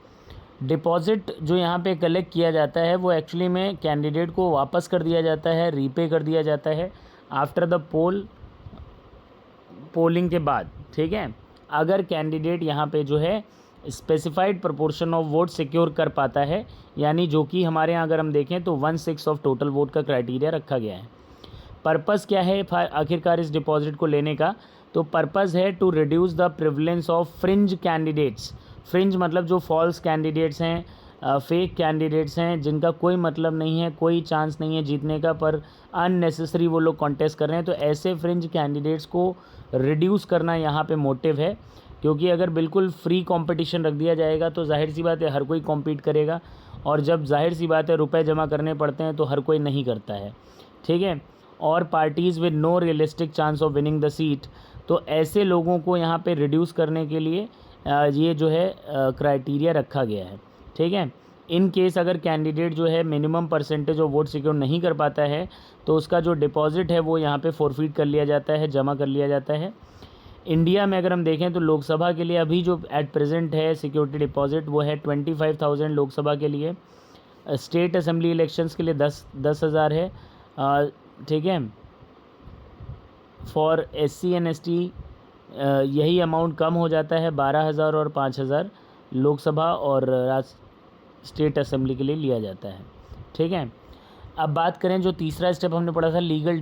डिपॉजिट जो यहाँ पे कलेक्ट किया जाता है वो एक्चुअली में कैंडिडेट को वापस कर दिया जाता है, रीपे कर दिया जाता है आफ्टर द पोलिंग के बाद। ठीक है, अगर कैंडिडेट यहाँ पे जो है specified proportion of vote secure कर पाता है, यानी जो कि हमारे यहाँ अगर हम देखें तो 1/6 ऑफ टोटल वोट का क्राइटेरिया रखा गया है। पर्पज़ क्या है आखिरकार इस डिपॉजिट को लेने का? तो पर्पज़ है to reduce the prevalence of fringe candidates. Fringe मतलब जो फॉल्स कैंडिडेट्स हैं, फेक कैंडिडेट्स हैं, जिनका कोई मतलब नहीं है, कोई चांस नहीं है जीतने का, पर अननेसेसरी वो लोग कॉन्टेस्ट कर रहे हैं। तो ऐसे फ्रिंज कैंडिडेट्स को रिड्यूस करना यहाँ पे मोटिव है, क्योंकि अगर बिल्कुल फ्री कंपटीशन रख दिया जाएगा तो जाहिर सी बात है हर कोई कॉम्पीट करेगा, और जब जाहिर सी बात है रुपए जमा करने पड़ते हैं तो हर कोई नहीं करता है। ठीक है, और parties with no realistic chance of winning the seat, तो ऐसे लोगों को यहाँ पे रिड्यूस करने के लिए ये जो है क्राइटेरिया रखा गया है। ठीक है, इन केस अगर कैंडिडेट जो है minimum percentage of vote secure नहीं कर पाता है तो उसका जो डिपॉजिट है वो यहाँ पे फॉरफिट कर लिया जाता है, जमा कर लिया जाता है। इंडिया में अगर हम देखें तो लोकसभा के लिए अभी जो एट प्रेजेंट है सिक्योरिटी डिपॉजिट वो है 25,000 लोकसभा के लिए। स्टेट असेंबली इलेक्शंस के लिए 10,000 है। ठीक है, फॉर SC एंड ST यही अमाउंट कम हो जाता है, 12,000 और 5,000 लोकसभा और स्टेट असेंबली के लिए लिया जाता है। ठीक है, अब बात करें जो तीसरा स्टेप हमने पढ़ा था लीगल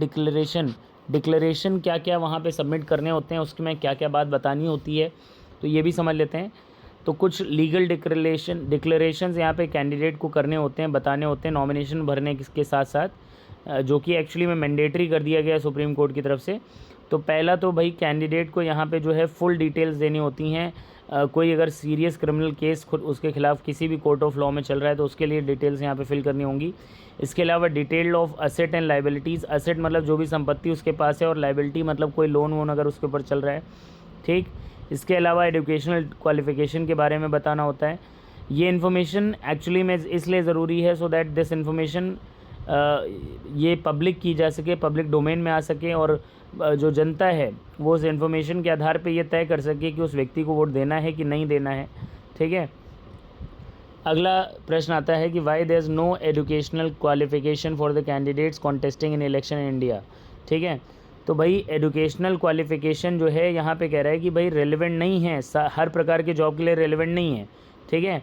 डिक्लेरेशन क्या क्या वहाँ पे सबमिट करने होते हैं, उसकी मैं क्या क्या बात बतानी होती है, तो ये भी समझ लेते हैं। तो कुछ लीगल डिक्लेरेशंस यहाँ पे कैंडिडेट को करने होते हैं, बताने होते हैं नॉमिनेशन भरने के साथ साथ। जो कि एक्चुअली में मैंडेटरी कर दिया गया सुप्रीम कोर्ट की तरफ से। तो पहला तो भाई कैंडिडेट को यहाँ पे जो है फुल डिटेल्स देनी होती हैं। कोई अगर सीरियस क्रिमिनल केस खुद उसके खिलाफ किसी भी कोर्ट ऑफ लॉ में चल रहा है तो उसके लिए डिटेल्स यहाँ पे फिल करनी होंगी। इसके अलावा detail of asset and liabilities, asset मतलब जो भी संपत्ति उसके पास है, और लाइबिलिटी मतलब कोई लोन वोन अगर उसके ऊपर चल रहा है, ठीक। इसके अलावा एजुकेशनल क्वालिफिकेशन के बारे में बताना होता है। ये इन्फॉर्मेशन एक्चुअली में इसलिए ज़रूरी है सो दैट दिस इन्फॉर्मेशन ये पब्लिक की जा सके, पब्लिक डोमेन में आ सके, और जो जनता है वो उस इन्फॉर्मेशन के आधार पे ये तय कर सके कि उस व्यक्ति को वोट देना है कि नहीं देना है, ठीक है। अगला प्रश्न आता है कि why there is no educational qualification for the candidates contesting in election in India, ठीक है। तो भाई एजुकेशनल क्वालिफिकेशन जो है यहाँ पे कह रहा है कि भाई रेलिवेंट नहीं है, हर प्रकार के जॉब के लिए रेलिवेंट नहीं है, ठीक है।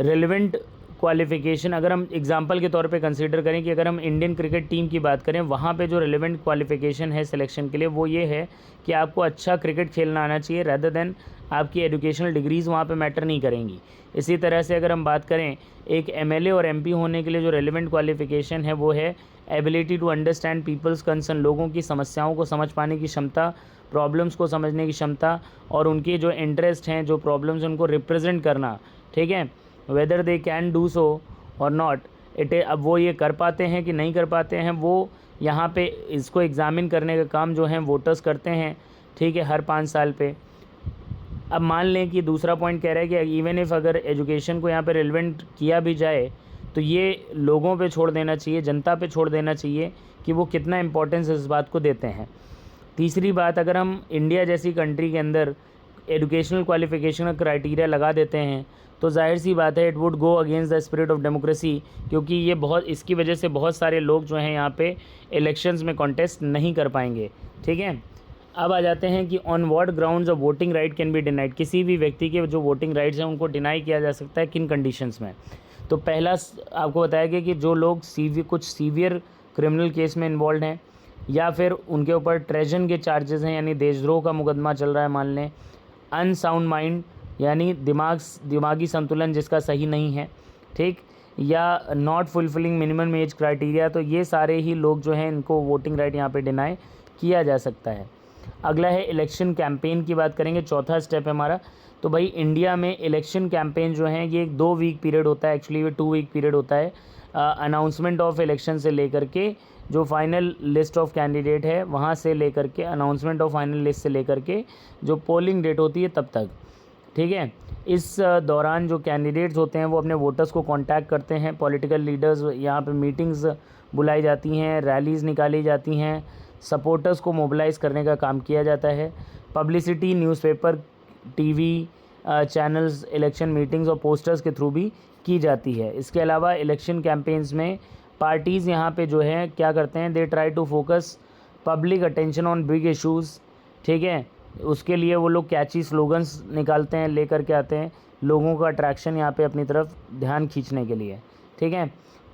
रेलिवेंट क्वालिफ़िकेशन अगर हम एग्जांपल के तौर पे कंसीडर करें कि अगर हम इंडियन क्रिकेट टीम की बात करें, वहाँ पे जो रेलिवेंट क्वालिफ़िकेशन है सिलेक्शन के लिए वो ये है कि आपको अच्छा क्रिकेट खेलना आना चाहिए, रैदर देन आपकी एजुकेशनल डिग्रीज़ वहाँ पे मैटर नहीं करेंगी। इसी तरह से अगर हम बात करें एक एमएलए और एमपी होने के लिए जो रेलिवेंट क्वालिफ़िकेशन है वो है ability to understand people's concern, लोगों की समस्याओं को समझ पाने की क्षमता, प्रॉब्लम्स को समझने की क्षमता, और उनके जो इंटरेस्ट हैं, जो प्रॉब्लम्स उनको रिप्रेजेंट करना, ठीक है। Whether they can do so और नॉट इट, अब वो ये कर पाते हैं कि नहीं कर पाते हैं, वो यहाँ पे इसको एग्ज़ामिन करने का काम जो है वोटर्स करते हैं, ठीक है, हर 5 साल पे। अब मान लें कि दूसरा पॉइंट कह रहा है कि इवन इफ़ अगर एजुकेशन को यहाँ पे रिलेवेंट किया भी जाए तो ये लोगों पे छोड़ देना चाहिए, जनता पे छोड़ देना चाहिए कि वो कितना इंपॉर्टेंस इस बात को देते हैं। तीसरी बात, अगर हम इंडिया जैसी कंट्री के अंदर एजुकेशनल क्वालिफ़िकेशन का क्राइटेरिया लगा देते हैं तो जाहिर सी बात है it would go against the spirit of democracy, क्योंकि ये बहुत इसकी वजह से बहुत सारे लोग जो हैं यहाँ पे इलेक्शंस में कॉन्टेस्ट नहीं कर पाएंगे, ठीक है। अब आ जाते हैं कि on what grounds of voting right can be denied, किसी भी व्यक्ति के जो वोटिंग राइट्स हैं उनको डिनाई किया जा सकता है किन कंडीशंस में। तो पहला आपको बताया गया कि जो लोग कुछ सीवियर क्रिमिनल केस में इन्वॉल्व हैं, या फिर उनके ऊपर ट्रेजन के चार्जेस हैं, यानी देशद्रोह का मुकदमा चल रहा है मान लें, अनसाउंड माइंड यानी दिमागी संतुलन जिसका सही नहीं है, ठीक, या not fulfilling minimum age criteria, तो ये सारे ही लोग जो हैं इनको वोटिंग राइट यहाँ पे डिनाई किया जा सकता है। अगला है इलेक्शन कैंपेन की बात करेंगे, चौथा स्टेप है हमारा। तो भाई इंडिया में इलेक्शन कैंपेन जो है ये 2 वीक पीरियड होता है, एक्चुअली ये 2 वीक पीरियड होता है। अनाउंसमेंट ऑफ इलेक्शन से लेकर के जो फाइनल लिस्ट ऑफ कैंडिडेट है वहाँ से लेकर के अनाउंसमेंट ऑफ फाइनल लिस्ट से लेकर के जो पोलिंग डेट होती है तब तक, ठीक है। इस दौरान जो कैंडिडेट्स होते हैं वो अपने वोटर्स को कांटेक्ट करते हैं, पॉलिटिकल लीडर्स, यहाँ पे मीटिंग्स बुलाई जाती हैं, रैलीज़ निकाली जाती हैं, सपोर्टर्स को मोबिलाइज़ करने का काम किया जाता है। Publicity newspaper, TV channels, election meetings और पोस्टर्स के थ्रू भी की जाती है। इसके अलावा इलेक्शन कैंपेन्स में पार्टीज़ यहाँ पे जो है क्या करते हैं, they try to focus public attention on big issues, ठीक है। उसके लिए वो लोग कैची स्लोगन्स निकालते हैं, लेकर के आते हैं लोगों का अट्रैक्शन यहाँ पे अपनी तरफ ध्यान खींचने के लिए, ठीक है।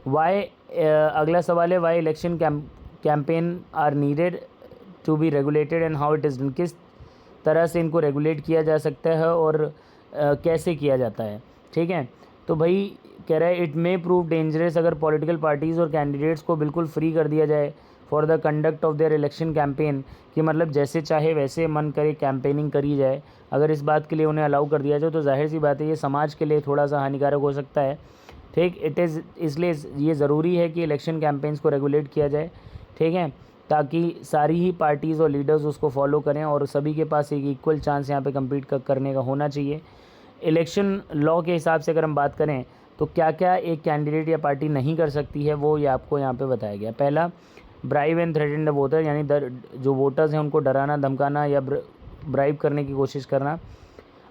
वाई अगला सवाल है why election campaign are needed to be regulated and how it is done, किस तरह से इनको रेगुलेट किया जा सकता है और कैसे किया जाता है, ठीक है। तो भाई कह रहा है इट मे प्रूव डेंजरस अगर पॉलिटिकल पार्टीज़ और कैंडिडेट्स को बिल्कुल फ्री कर दिया जाए for the conduct of their election campaign, कि मतलब जैसे चाहे वैसे मन करे कैंपेनिंग करी जाए, अगर इस बात के लिए उन्हें अलाउ कर दिया जाए तो जाहिर सी बात है ये समाज के लिए थोड़ा सा हानिकारक हो सकता है, ठीक। इट इज़ इसलिए ये ज़रूरी है कि इलेक्शन कैंपेन्स को रेगुलेट किया जाए, ठीक है, ताकि सारी ही पार्टीज़ और लीडर्स उसको फॉलो करें और सभी के पास एक इक्वल चांस यहाँ पे कम्पीट करने का होना चाहिए। इलेक्शन लॉ के हिसाब से अगर हम बात करें तो क्या क्या एक कैंडिडेट या पार्टी नहीं कर सकती है वो ये आपको यहाँ पे बताया गया। पहला, bribe and threaten the voter, यानी जो वोटर्स हैं उनको डराना, धमकाना या ब्राइब करने की कोशिश करना।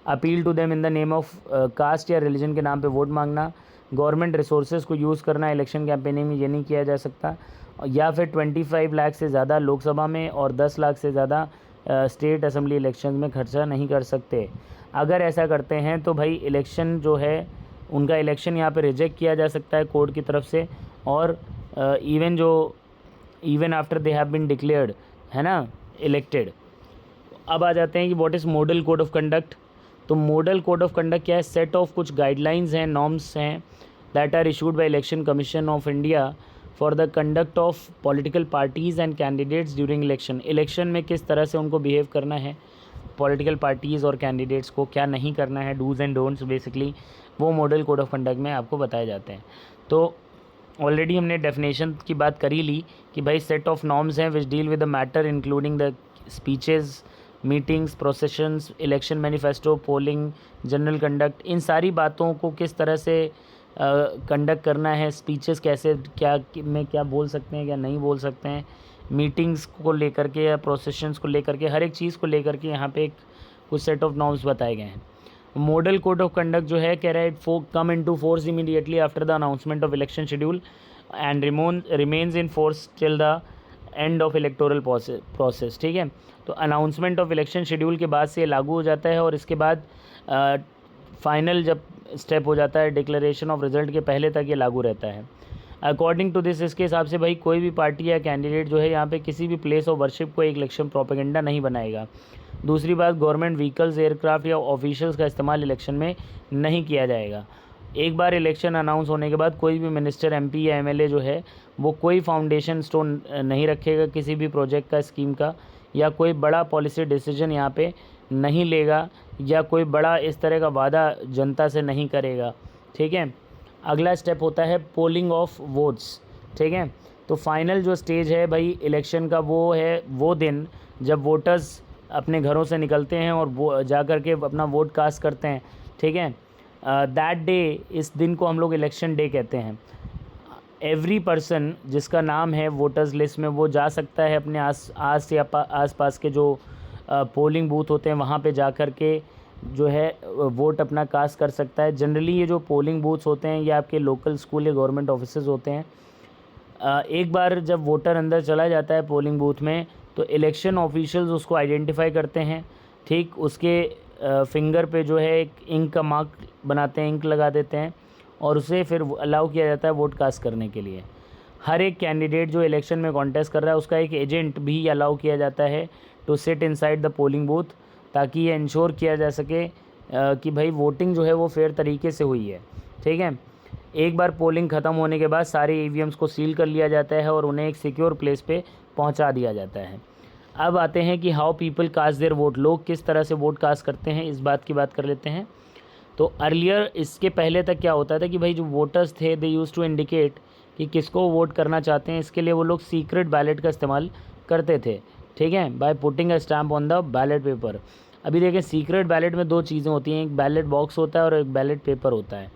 Appeal to them in the name of caste या रिलीजन के नाम पे वोट मांगना। गवर्नमेंट रिसोर्सेज को यूज़ करना इलेक्शन कैंपेनिंग में, ये नहीं किया जा सकता। या फिर 25 लाख से ज़्यादा लोकसभा में और 10 लाख से ज़्यादा स्टेट असेंबली इलेक्शन में खर्चा नहीं कर सकते। अगर ऐसा करते हैं तो भाई इलेक्शन जो है उनका इलेक्शन यहाँ पे रिजेक्ट किया जा सकता है कोर्ट की तरफ से, और even after they have been declared, है ना, इलेक्टेड। अब आ जाते हैं कि what is model code of conduct. तो मॉडल कोड ऑफ कंडक्ट क्या है, सेट ऑफ कुछ गाइडलाइंस हैं, नॉर्म्स हैं that are issued by election commission of India for the conduct of political parties and candidates during election. Election में किस तरह से उनको बिहेव करना है, पॉलिटिकल पार्टीज़ और कैंडिडेट्स को क्या नहीं करना है, डूज़ एंड डोंट्स बेसिकली वो मॉडल कोड ऑफ कंडक्ट में आपको बताए जाते हैं। तो ऑलरेडी हमने डेफिनेशन की बात करी ली कि भाई सेट ऑफ नॉर्म्स हैं which deal with the matter including the speeches, meetings, processions, election manifesto, polling, general conduct, इन सारी बातों को किस तरह से कंडक्ट करना है, स्पीचेस कैसे क्या में क्या बोल सकते हैं क्या नहीं बोल सकते हैं, मीटिंग्स को लेकर के या प्रोसेशंस को लेकर के, हर एक चीज़ को लेकर के यहाँ पे एक कुछ सेट ऑफ नॉर्म्स बताए गए हैं। मॉडल कोड ऑफ कंडक्ट जो है कह रहा है come into force immediately after the announcement of election schedule and remains in force till the end of electoral process. ठीक है, तो अनाउंसमेंट ऑफ इलेक्शन शेड्यूल के बाद से लागू हो जाता है और इसके बाद फाइनल जब स्टेप हो जाता है डिक्लेरेशन ऑफ रिजल्ट के पहले तक ये लागू रहता है। अकॉर्डिंग टू दिस, इसके हिसाब से भाई कोई भी पार्टी या कैंडिडेट जो है यहाँ पे किसी भी प्लेस ऑफ वर्शिप को एक इलेक्शन प्रोपेगेंडा नहीं बनाएगा। दूसरी बात, गवर्नमेंट व्हीकल्स, एयरक्राफ्ट या ऑफिशियल्स का इस्तेमाल इलेक्शन में नहीं किया जाएगा। एक बार इलेक्शन अनाउंस होने के बाद कोई भी मिनिस्टर, एमपी या एमएलए जो है वो कोई फाउंडेशन स्टोन नहीं रखेगा किसी भी प्रोजेक्ट का, स्कीम का, या कोई बड़ा पॉलिसी डिसीजन यहाँ पे नहीं लेगा या कोई बड़ा इस तरह का वादा जनता से नहीं करेगा। ठीक है, अगला स्टेप होता है पोलिंग ऑफ वोट्स। ठीक है, तो फाइनल जो स्टेज है भाई इलेक्शन का वो है वो दिन जब वोटर्स अपने घरों से निकलते हैं और वो जा कर के अपना वोट कास्ट करते हैं। ठीक है, दैट डे, इस दिन को हम लोग इलेक्शन डे कहते हैं। एवरी पर्सन जिसका नाम है वोटर्स लिस्ट में वो जा सकता है अपने आस पास के जो पोलिंग बूथ होते हैं वहाँ पे जा कर के जो है वोट अपना कास्ट कर सकता है। जनरली ये जो पोलिंग बूथ्स होते हैं ये आपके लोकल स्कूल या गवर्नमेंट ऑफिसेज होते हैं। एक बार जब वोटर अंदर चला जाता है पोलिंग बूथ में तो इलेक्शन ऑफिशियल्स उसको आइडेंटिफाई करते हैं। ठीक, उसके फिंगर पे जो है एक इंक का मार्क बनाते हैं, इंक लगा देते हैं और उसे फिर अलाउ किया जाता है वोट कास्ट करने के लिए। हर एक कैंडिडेट जो इलेक्शन में कॉन्टेस्ट कर रहा है उसका एक एजेंट भी अलाउ किया जाता है to sit inside the polling booth, ताकि ये इंश्योर किया जा सके कि भाई वोटिंग जो है वो फेयर तरीके से हुई है। ठीक है, एक बार पोलिंग ख़त्म होने के बाद सारे ईवीएम्स को सील कर लिया जाता है और उन्हें एक सिक्योर प्लेस पे पहुंचा दिया जाता है। अब आते हैं कि how people cast their vote, लोग किस तरह से वोट कास्ट करते हैं, इस बात की बात कर लेते हैं। तो अर्लियर, इसके पहले तक क्या होता था कि भाई जो वोटर्स थे दे यूज़ टू इंडिकेट कि किसको वोट करना चाहते हैं, इसके लिए वो लोग सीक्रेट बैलेट का इस्तेमाल करते थे। ठीक है, by putting a stamp on the ballot paper. अभी देखें, सीक्रेट बैलेट में दो चीज़ें होती हैं, एक बैलेट बॉक्स होता है और एक बैलेट पेपर होता है।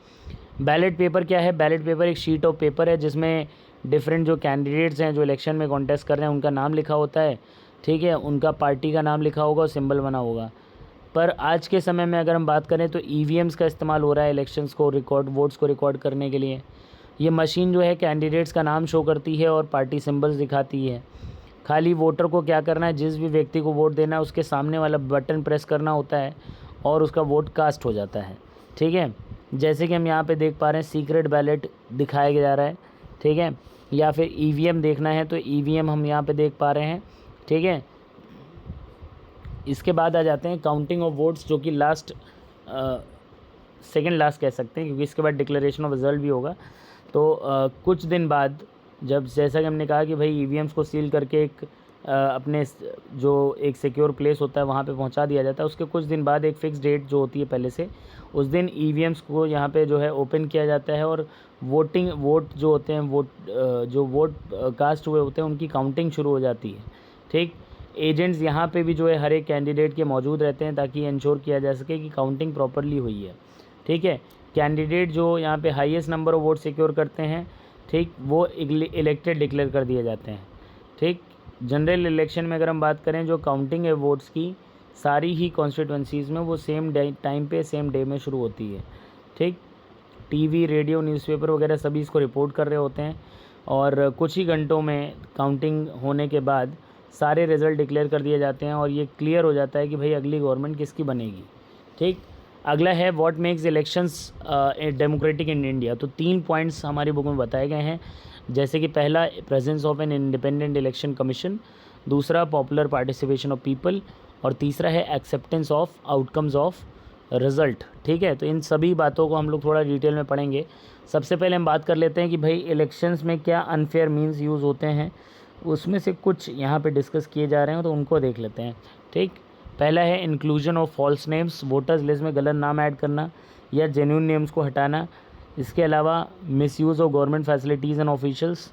बैलेट पेपर क्या है? बैलेट पेपर एक शीट ऑफ पेपर है जिसमें डिफरेंट जो कैंडिडेट्स हैं जो इलेक्शन में कॉन्टेस्ट कर रहे हैं उनका नाम लिखा होता है। ठीक है, उनका पार्टी का नाम लिखा होगा और सिंबल बना होगा। पर आज के समय में अगर हम बात करें तो ईवीएम्स का इस्तेमाल हो रहा है इलेक्शंस को वोट्स को रिकॉर्ड करने के लिए। ये मशीन जो है कैंडिडेट्स का नाम शो करती है और पार्टी सिंबल्स दिखाती है। खाली वोटर को क्या करना है, जिस भी व्यक्ति को वोट देना है उसके सामने वाला बटन प्रेस करना होता है और उसका वोट कास्ट हो जाता है। ठीक है, जैसे कि हम यहाँ पे देख पा रहे हैं सीक्रेट बैलेट दिखाया जा रहा है। ठीक है, या फिर ईवीएम देखना है तो ईवीएम हम यहाँ पे देख पा रहे हैं। ठीक है, इसके बाद आ जाते हैं काउंटिंग ऑफ वोट्स, जो कि लास्ट सेकेंड लास्ट कह सकते हैं क्योंकि इसके बाद डिक्लेरेशन ऑफ रिजल्ट भी होगा। तो कुछ दिन बाद जब, जैसा कि हमने कहा कि भाई ईवीएम्स को सील करके एक अपने जो एक सिक्योर प्लेस होता है वहाँ पे पहुँचा दिया जाता है, उसके कुछ दिन बाद एक फ़िक्स डेट जो होती है पहले से, उस दिन ईवीएम्स को यहाँ पे जो है ओपन किया जाता है और वोट जो होते हैं जो वोट कास्ट हुए होते हैं उनकी काउंटिंग शुरू हो जाती है। ठीक, एजेंट्स यहाँ पे भी जो है हर एक कैंडिडेट के मौजूद रहते हैं ताकि इंश्योर किया जा सके कि काउंटिंग प्रॉपरली हुई है। ठीक है, कैंडिडेट जो यहाँ पे highest number of vote secure करते हैं, ठीक, वो इलेक्टेड डिक्लेयर कर दिए जाते हैं। ठीक, जनरल इलेक्शन में अगर हम बात करें जो काउंटिंग है वोट्स की, सारी ही कॉन्स्टिट्यूंसीज़ में वो सेम टाइम पे सेम डे में शुरू होती है। ठीक, टीवी, रेडियो, न्यूज़पेपर वगैरह सभी इसको रिपोर्ट कर रहे होते हैं और कुछ ही घंटों में काउंटिंग होने के बाद सारे रिज़ल्ट डिक्लेयर कर दिए जाते हैं और ये क्लियर हो जाता है कि भाई अगली गवर्नमेंट किसकी बनेगी। ठीक, अगला है what makes elections democratic in India. तो 3 पॉइंट्स हमारी बुक में बताए गए हैं, जैसे कि पहला presence of an independent election commission, दूसरा पॉपुलर पार्टिसिपेशन ऑफ पीपल और तीसरा है acceptance of outcomes of result. ठीक है, तो इन सभी बातों को हम लोग थोड़ा डिटेल में पढ़ेंगे। सबसे पहले हम बात कर लेते हैं कि भाई इलेक्शंस में क्या अनफेयर मीन्स यूज़ होते हैं, उसमें से कुछ यहाँ पे डिस्कस किए जा रहे हैं, तो उनको देख लेते हैं। ठीक, पहला है inclusion of false names, voters list में गलत नाम ऐड करना या जेन्युइन नेम्स को हटाना। इसके अलावा misuse of government facilities and officials,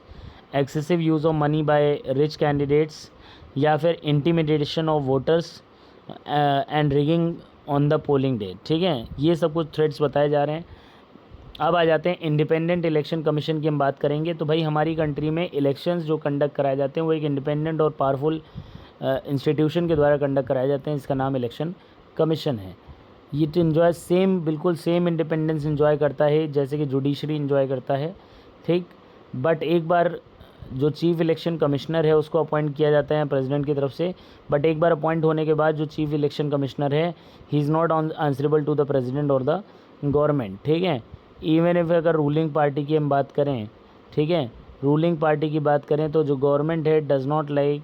excessive use of money by rich candidates, या फिर intimidation of voters and rigging on the polling day. ठीक है, ये सब कुछ थ्रेड्स बताए जा रहे हैं। अब आ जाते हैं इंडिपेंडेंट इलेक्शन कमीशन की हम बात करेंगे। तो भाई हमारी कंट्री में इलेक्शंस जो कंडक्ट कराए जाते हैं वो एक इंडिपेंडेंट और पावरफुल इंस्टीट्यूशन के द्वारा कंडक्ट कराए जाते हैं, इसका नाम इलेक्शन कमीशन है। ये तो इन्जॉय सेम, बिल्कुल सेम इंडिपेंडेंस इन्जॉय करता है जैसे कि जुडिशरी इन्जॉय करता है। ठीक, बट एक बार जो चीफ इलेक्शन कमिश्नर है उसको अपॉइंट किया जाता है प्रेसिडेंट की तरफ से, बट एक बार अपॉइंट होने के बाद जो चीफ इलेक्शन कमिश्नर है he is not answerable to the president और द गवर्नमेंट। ठीक है, इवन इफ अगर रूलिंग पार्टी की हम बात करें, ठीक है, रूलिंग पार्टी की बात करें तो जो गवर्नमेंट है does not like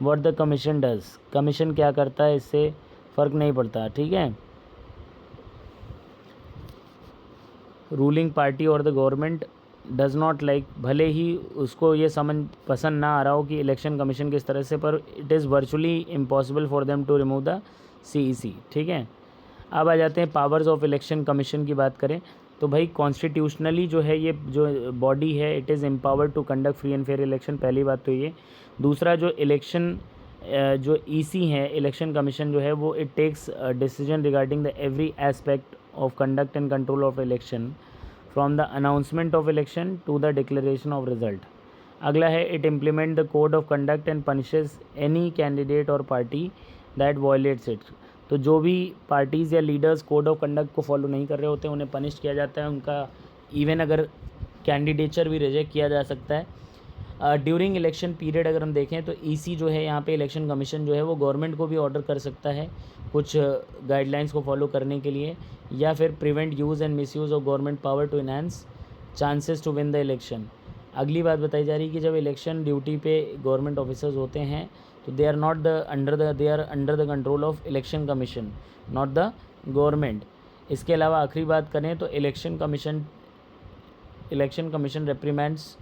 what the commission does, commission क्या करता है इससे फ़र्क नहीं पड़ता। ठीक है, रूलिंग पार्टी और the government does not like, भले ही उसको ये समझ पसंद ना आ रहा हो कि इलेक्शन कमीशन किस तरह से, पर it is virtually impossible for them to remove the CEC। ठीक है, अब आ जाते हैं पावर्स ऑफ इलेक्शन कमीशन की बात करें तो भाई कॉन्स्टिट्यूशनली जो है ये जो बॉडी है it is empowered to conduct free and fair election, पहली बात तो ये। दूसरा जो इलेक्शन जो EC है इलेक्शन कमीशन जो है वो it takes decision regarding the every aspect of conduct and control of election from the announcement of election to the declaration of result. अगला है it implement the code of conduct and punishes any candidate और party that violates it. तो जो भी parties या leaders code of conduct को follow नहीं कर रहे होते उन्हें पनिश किया जाता है, उनका इवन अगर कैंडिडेचर भी रिजेक्ट किया जा सकता है। ड्यूरिंग इलेक्शन पीरियड अगर हम देखें तो EC जो है यहाँ पे इलेक्शन कमीशन जो है वो गवर्नमेंट को भी ऑर्डर कर सकता है कुछ गाइडलाइंस को फॉलो करने के लिए, या फिर prevent use and misuse of government power to enhance chances to win the election. अगली बात बताई जा रही है कि जब इलेक्शन ड्यूटी पे गवर्नमेंट ऑफिसर्स होते हैं तो they are under the control of election commission, not the government. इसके अलावा आखिरी बात करें तो election commission reprimands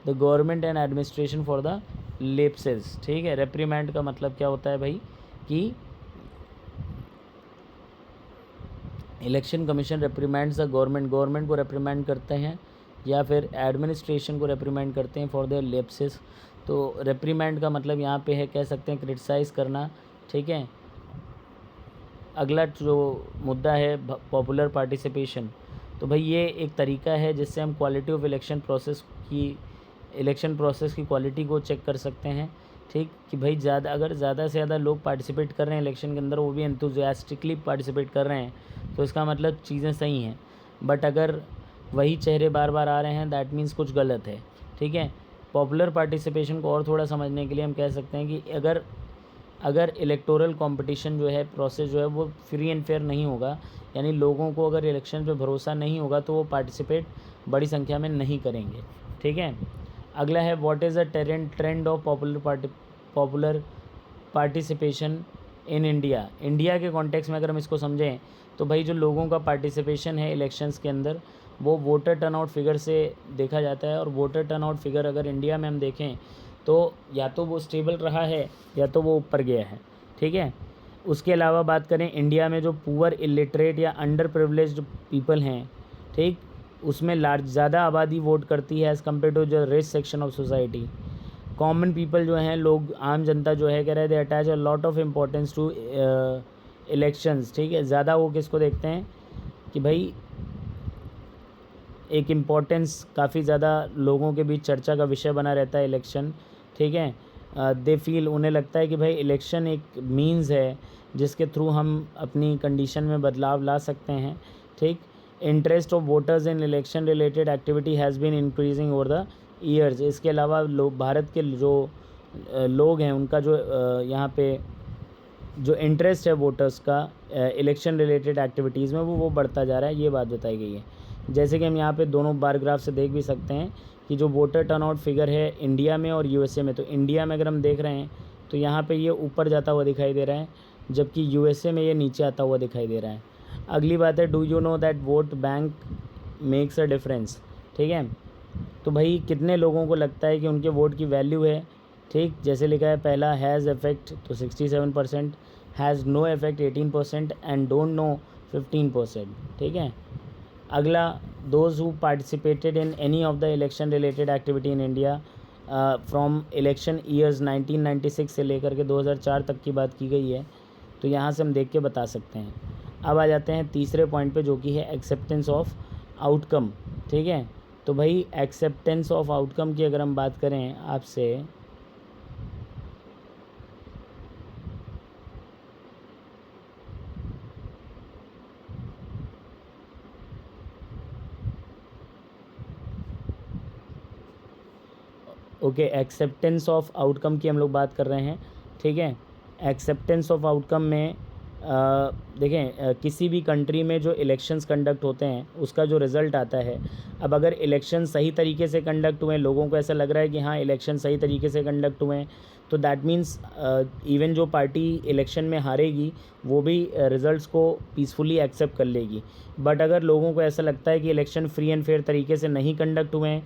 the government and administration for the lapses. ठीक है, रेप्रीमेंड का मतलब क्या होता है भाई कि election commission reprimands the government को रेप्रीमेंड करते हैं या फिर एडमिनिस्ट्रेशन को रेप्रीमेंड करते हैं फॉर देयर लेप्सेस। तो रेप्रीमेंड का मतलब यहाँ पे है, कह सकते हैं क्रिटिसाइज़ करना। ठीक है, अगला जो मुद्दा है पॉपुलर पार्टिसिपेशन, तो भाई ये एक तरीका है जिससे हम क्वालिटी ऑफ इलेक्शन प्रोसेस की क्वालिटी को चेक कर सकते हैं। ठीक, कि भाई अगर ज़्यादा से ज़्यादा लोग पार्टिसिपेट कर रहे हैं इलेक्शन के अंदर, वो भी एंथुजियास्टिकली पार्टिसिपेट कर रहे हैं, तो इसका मतलब चीज़ें सही हैं। बट अगर वही चेहरे बार बार आ रहे हैं दैट मीन्स कुछ गलत है। ठीक है, पॉपुलर पार्टिसिपेशन को और थोड़ा समझने के लिए हम कह सकते हैं कि अगर इलेक्टोरल कंपटीशन जो है प्रोसेस जो है वो फ्री एंड फेयर नहीं होगा, यानी लोगों को अगर इलेक्शन पे भरोसा नहीं होगा तो वो पार्टिसिपेट बड़ी संख्या में नहीं करेंगे। ठीक है, अगला है what is the trend of popular participation in India के कॉन्टेक्स्ट में अगर हम इसको समझें तो भाई जो लोगों का पार्टिसिपेशन है इलेक्शंस के अंदर वो वोटर टर्नआउट फिगर से देखा जाता है। और वोटर टर्नआउट फिगर अगर इंडिया में हम देखें तो या तो वो स्टेबल रहा है या तो वो ऊपर गया है। ठीक है, उसके अलावा बात करें इंडिया में जो पुअर, इलिटरेट या अंडर प्रिविलेज्ड पीपल हैं, ठीक, उसमें ज़्यादा आबादी वोट करती है एज़ कम्पेयर टू जो rich section of society. Common people जो हैं, लोग, आम जनता जो है, कह रहे हैं they attach a lot of importance to elections. ठीक है, ज़्यादा वो किसको देखते हैं कि भाई एक इम्पोर्टेंस, काफ़ी ज़्यादा लोगों के बीच चर्चा का विषय बना रहता है इलेक्शन। ठीक है, दे फील, उन्हें लगता है कि भाई इलेक्शन एक मीन्स है जिसके थ्रू हम अपनी कंडीशन में बदलाव ला सकते हैं। ठीक, interest of voters in election related activity has been increasing over the years. इसके अलावा भारत के जो लोग हैं उनका जो यहाँ पे जो इंटरेस्ट है वोटर्स का इलेक्शन रिलेटेड एक्टिविटीज़ में वो बढ़ता जा रहा है, ये बात बताई गई है। जैसे कि हम यहाँ पे दोनों बार ग्राफ से देख भी सकते हैं कि जो वोटर टर्नआउट फिगर है इंडिया में और USA में, तो इंडिया में अगर हम देख रहे हैं तो यहाँ पे ये ऊपर जाता हुआ दिखाई दे रहा है, जबकि USA में ये नीचे आता हुआ दिखाई दे रहा है। अगली बात है, do you know that vote bank makes a difference. ठीक है, तो भाई कितने लोगों को लगता है कि उनके वोट की वैल्यू है। ठीक, जैसे लिखा है पहला हैज़ इफेक्ट तो 67%, has no effect 18% and don't know 15%। ठीक है, अगला, those who participated in any of the election related activity in India from election years 1996 से लेकर के 2004 तक की बात की गई है, तो यहाँ से हम देख के बता सकते हैं। अब आ जाते हैं तीसरे पॉइंट पे, जो कि है एक्सेप्टेंस ऑफ आउटकम। ठीक है, तो भाई एक्सेप्टेंस ऑफ आउटकम की अगर हम बात करें आपसे, ओके, एक्सेप्टेंस ऑफ आउटकम की हम लोग बात कर रहे हैं। ठीक है, एक्सेप्टेंस ऑफ आउटकम में देखें, किसी भी कंट्री में जो इलेक्शंस कंडक्ट होते हैं उसका जो रिज़ल्ट आता है, अब अगर इलेक्शन सही तरीके से कंडक्ट हुए, लोगों को ऐसा लग रहा है कि हाँ इलेक्शन सही तरीके से कंडक्ट हुए हैं, तो दैट मीन्स इवन जो पार्टी इलेक्शन में हारेगी वो भी रिज़ल्ट्स को पीसफुली एक्सेप्ट कर लेगी। बट अगर लोगों को ऐसा लगता है कि इलेक्शन फ्री एंड फेयर तरीके से नहीं कंडक्ट हुए हैं,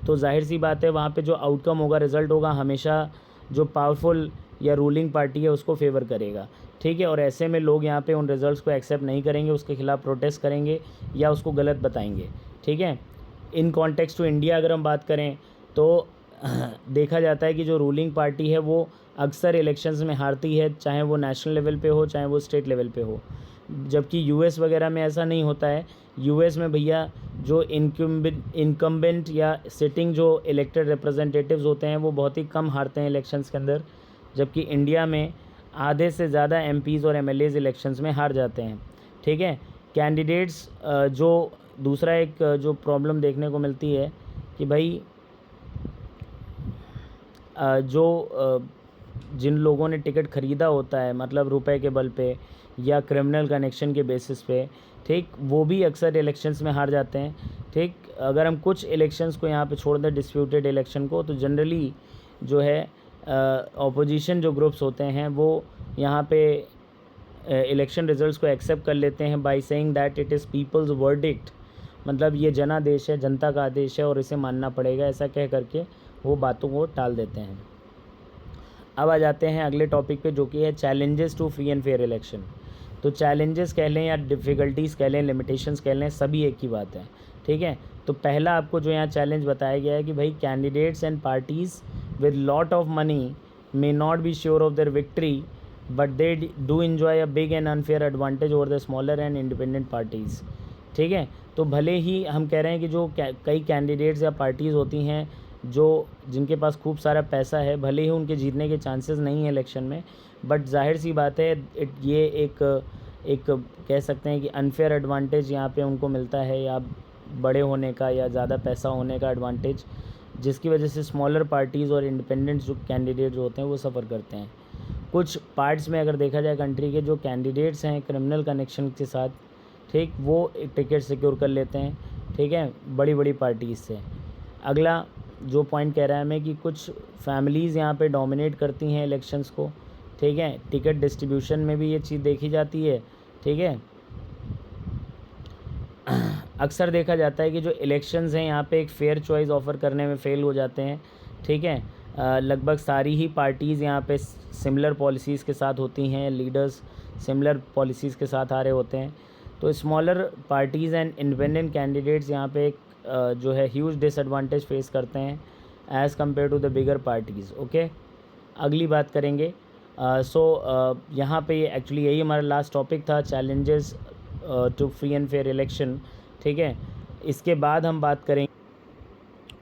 तो जाहिर सी बात है वहाँ पे जो आउटकम होगा, रिज़ल्ट होगा, हमेशा जो पावरफुल या रूलिंग पार्टी है उसको फेवर करेगा। ठीक है, और ऐसे में लोग यहाँ पे उन रिज़ल्ट्स को एक्सेप्ट नहीं करेंगे, उसके खिलाफ प्रोटेस्ट करेंगे या उसको गलत बताएंगे। ठीक है, इन कॉन्टेक्स्ट टू इंडिया अगर हम बात करें तो देखा जाता है कि जो रूलिंग पार्टी है वो अक्सर इलेक्शंस में हारती है, चाहे वो नेशनल लेवल पे हो चाहे वो स्टेट लेवल पे हो। जबकि यूएस वगैरह में ऐसा नहीं होता है। यूएस में भैया जो इनकम्बेंट या सिटिंग जो इलेक्टेड रिप्रेजेंटेटिव्स होते हैं वो बहुत ही कम हारते हैं इलेक्शंस के अंदर, जबकि इंडिया में आधे से ज़्यादा एमपीज़ और एमएलएज़ इलेक्शंस में हार जाते हैं। ठीक है, कैंडिडेट्स जो दूसरा एक जो प्रॉब्लम देखने को मिलती है कि भाई जिन लोगों ने टिकट ख़रीदा होता है, मतलब रुपए के बल पे या क्रिमिनल कनेक्शन के बेसिस पे, ठीक, वो भी अक्सर इलेक्शंस में हार जाते हैं। ठीक, अगर हम कुछ इलेक्शंस को यहाँ पे छोड़ दें, डिस्प्यूटेड इलेक्शन को, तो जनरली जो है ऑपोजिशन जो ग्रुप्स होते हैं वो यहाँ पे इलेक्शन रिजल्ट्स को एक्सेप्ट कर लेते हैं by saying that it is people's verdict, मतलब ये जनादेश है, जनता का आदेश है और इसे मानना पड़ेगा, ऐसा कह करके वो बातों को टाल देते हैं। अब आ जाते हैं अगले टॉपिक पे, जो कि है challenges to free and fair election. तो चैलेंजेस कह लें या डिफ़िकल्टीज़ कह लें, लिमिटेशंस कह लें, सभी एक ही बात है। ठीक है, तो पहला आपको जो यहाँ चैलेंज बताया गया है कि भाई candidates and parties with lot of money may not be sure of their victory but they do enjoy a big and unfair advantage over the smaller and independent parties. ठीक है, तो भले ही हम कह रहे हैं कि जो कई कैंडिडेट्स या पार्टीज़ होती हैं जो जिनके पास खूब सारा पैसा है, भले ही उनके जीतने के चांसेस नहीं हैं इलेक्शन में, बट जाहिर सी बात है ये एक कह सकते हैं कि अनफेयर एडवांटेज यहाँ पे उनको मिलता है, या बड़े होने का या ज़्यादा पैसा होने का एडवांटेज, जिसकी वजह से स्मॉलर पार्टीज़ और इंडिपेंडेंट जो कैंडिडेट जो होते हैं वो सफ़र करते हैं। कुछ पार्ट्स में अगर देखा जाए कंट्री के, जो कैंडिडेट्स हैं क्रिमिनल कनेक्शन के साथ, ठीक, वो टिकट सिक्योर कर लेते हैं। ठीक है, बड़ी बड़ी पार्टीज़ से। अगला जो पॉइंट कह रहा है हमें कि कुछ फैमिलीज़ यहाँ पे डोमिनेट करती हैं इलेक्शंस को। ठीक है, टिकट डिस्ट्रीब्यूशन में भी ये चीज़ देखी जाती है। ठीक है, अक्सर देखा जाता है कि जो इलेक्शंस हैं यहाँ पे एक फ़ेयर चॉइस ऑफ़र करने में फ़ेल हो जाते हैं। ठीक है, लगभग सारी ही पार्टीज़ यहाँ पे सिमिलर पॉलिसीज़ के साथ होती हैं, लीडर्स सिमिलर पॉलिसीज़ के साथ आ रहे होते हैं। तो smaller parties and independent candidates यहाँ पे एक जो है ह्यूज डिसएडवांटेज फेस करते हैं as compare to the bigger parties. Okay, अगली बात करेंगे। यहाँ पे एक्चुअली यही हमारा लास्ट टॉपिक था, challenges to free and fair election. ठीक है, इसके बाद हम बात करेंगे,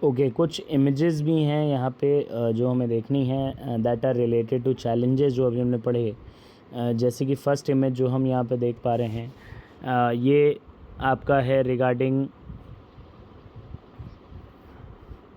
ओके, कुछ इमेजेस भी हैं यहाँ पे जो हमें देखनी है that are related to challenges जो अभी हमने पढ़े। जैसे कि फ़र्स्ट इमेज जो हम यहाँ पे देख पा रहे हैं, ये आपका है रिगार्डिंग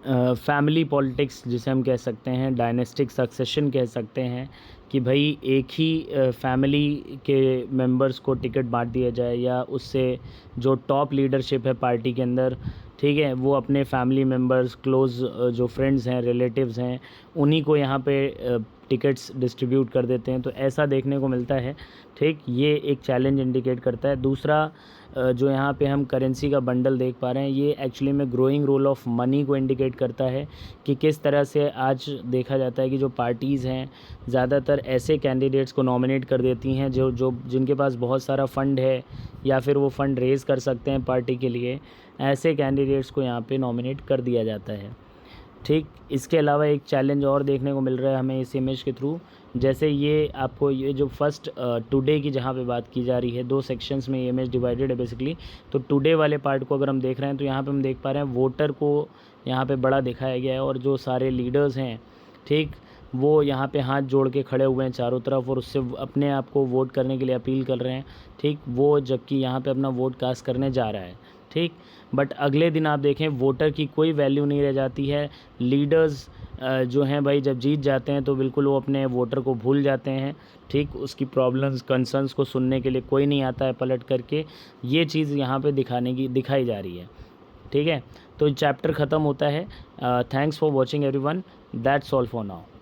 फैमिली पॉलिटिक्स, जिसे हम कह सकते हैं डायनेस्टिक सक्सेशन कह सकते हैं, कि भाई एक ही फैमिली के मेंबर्स को टिकट बांट दिया जाए, या उससे जो टॉप लीडरशिप है पार्टी के अंदर, ठीक है, वो अपने फैमिली मेंबर्स, क्लोज़ जो फ्रेंड्स हैं, रिलेटिव्स हैं, उन्हीं को यहाँ पे टिकट्स डिस्ट्रीब्यूट कर देते हैं, तो ऐसा देखने को मिलता है। ठीक, ये एक चैलेंज इंडिकेट करता है। दूसरा जो यहाँ पे हम करेंसी का बंडल देख पा रहे हैं, ये एक्चुअली में ग्रोइंग रोल ऑफ मनी को इंडिकेट करता है कि किस तरह से आज देखा जाता है कि जो पार्टीज़ हैं ज़्यादातर ऐसे कैंडिडेट्स को नॉमिनेट कर देती हैं जो जिनके पास बहुत सारा फ़ंड है या फिर वो फ़ंड रेज़ कर सकते हैं पार्टी के लिए, ऐसे कैंडिडेट्स को यहाँ पे नॉमिनेट कर दिया जाता है। ठीक, इसके अलावा एक चैलेंज और देखने को मिल रहा है हमें इस इमेज के थ्रू। जैसे ये आपको ये जो फर्स्ट टुडे की जहाँ पे बात की जा रही है, 2 सेक्शंस में ये इमेज डिवाइडेड है बेसिकली। तो टुडे वाले पार्ट को अगर हम देख रहे हैं तो यहाँ पे हम देख पा रहे हैं वोटर को यहाँ पे बड़ा दिखाया गया है और जो सारे लीडर्स हैं, ठीक, वो यहाँ पे हाथ जोड़ के खड़े हुए हैं चारों तरफ और उससे अपने आप को वोट करने के लिए अपील कर रहे हैं। ठीक, वो जबकि यहाँ पे अपना वोट कास्ट करने जा रहा है। ठीक, बट अगले दिन आप देखें वोटर की कोई वैल्यू नहीं रह जाती है। लीडर्स जो हैं भाई जब जीत जाते हैं तो बिल्कुल वो अपने वोटर को भूल जाते हैं। ठीक, उसकी प्रॉब्लम्स कंसर्न्स को सुनने के लिए कोई नहीं आता है पलट करके। ये चीज़ यहाँ पे दिखाई जा रही है। ठीक है, तो चैप्टर ख़त्म होता है। Thanks for watching everyone, that's all for now.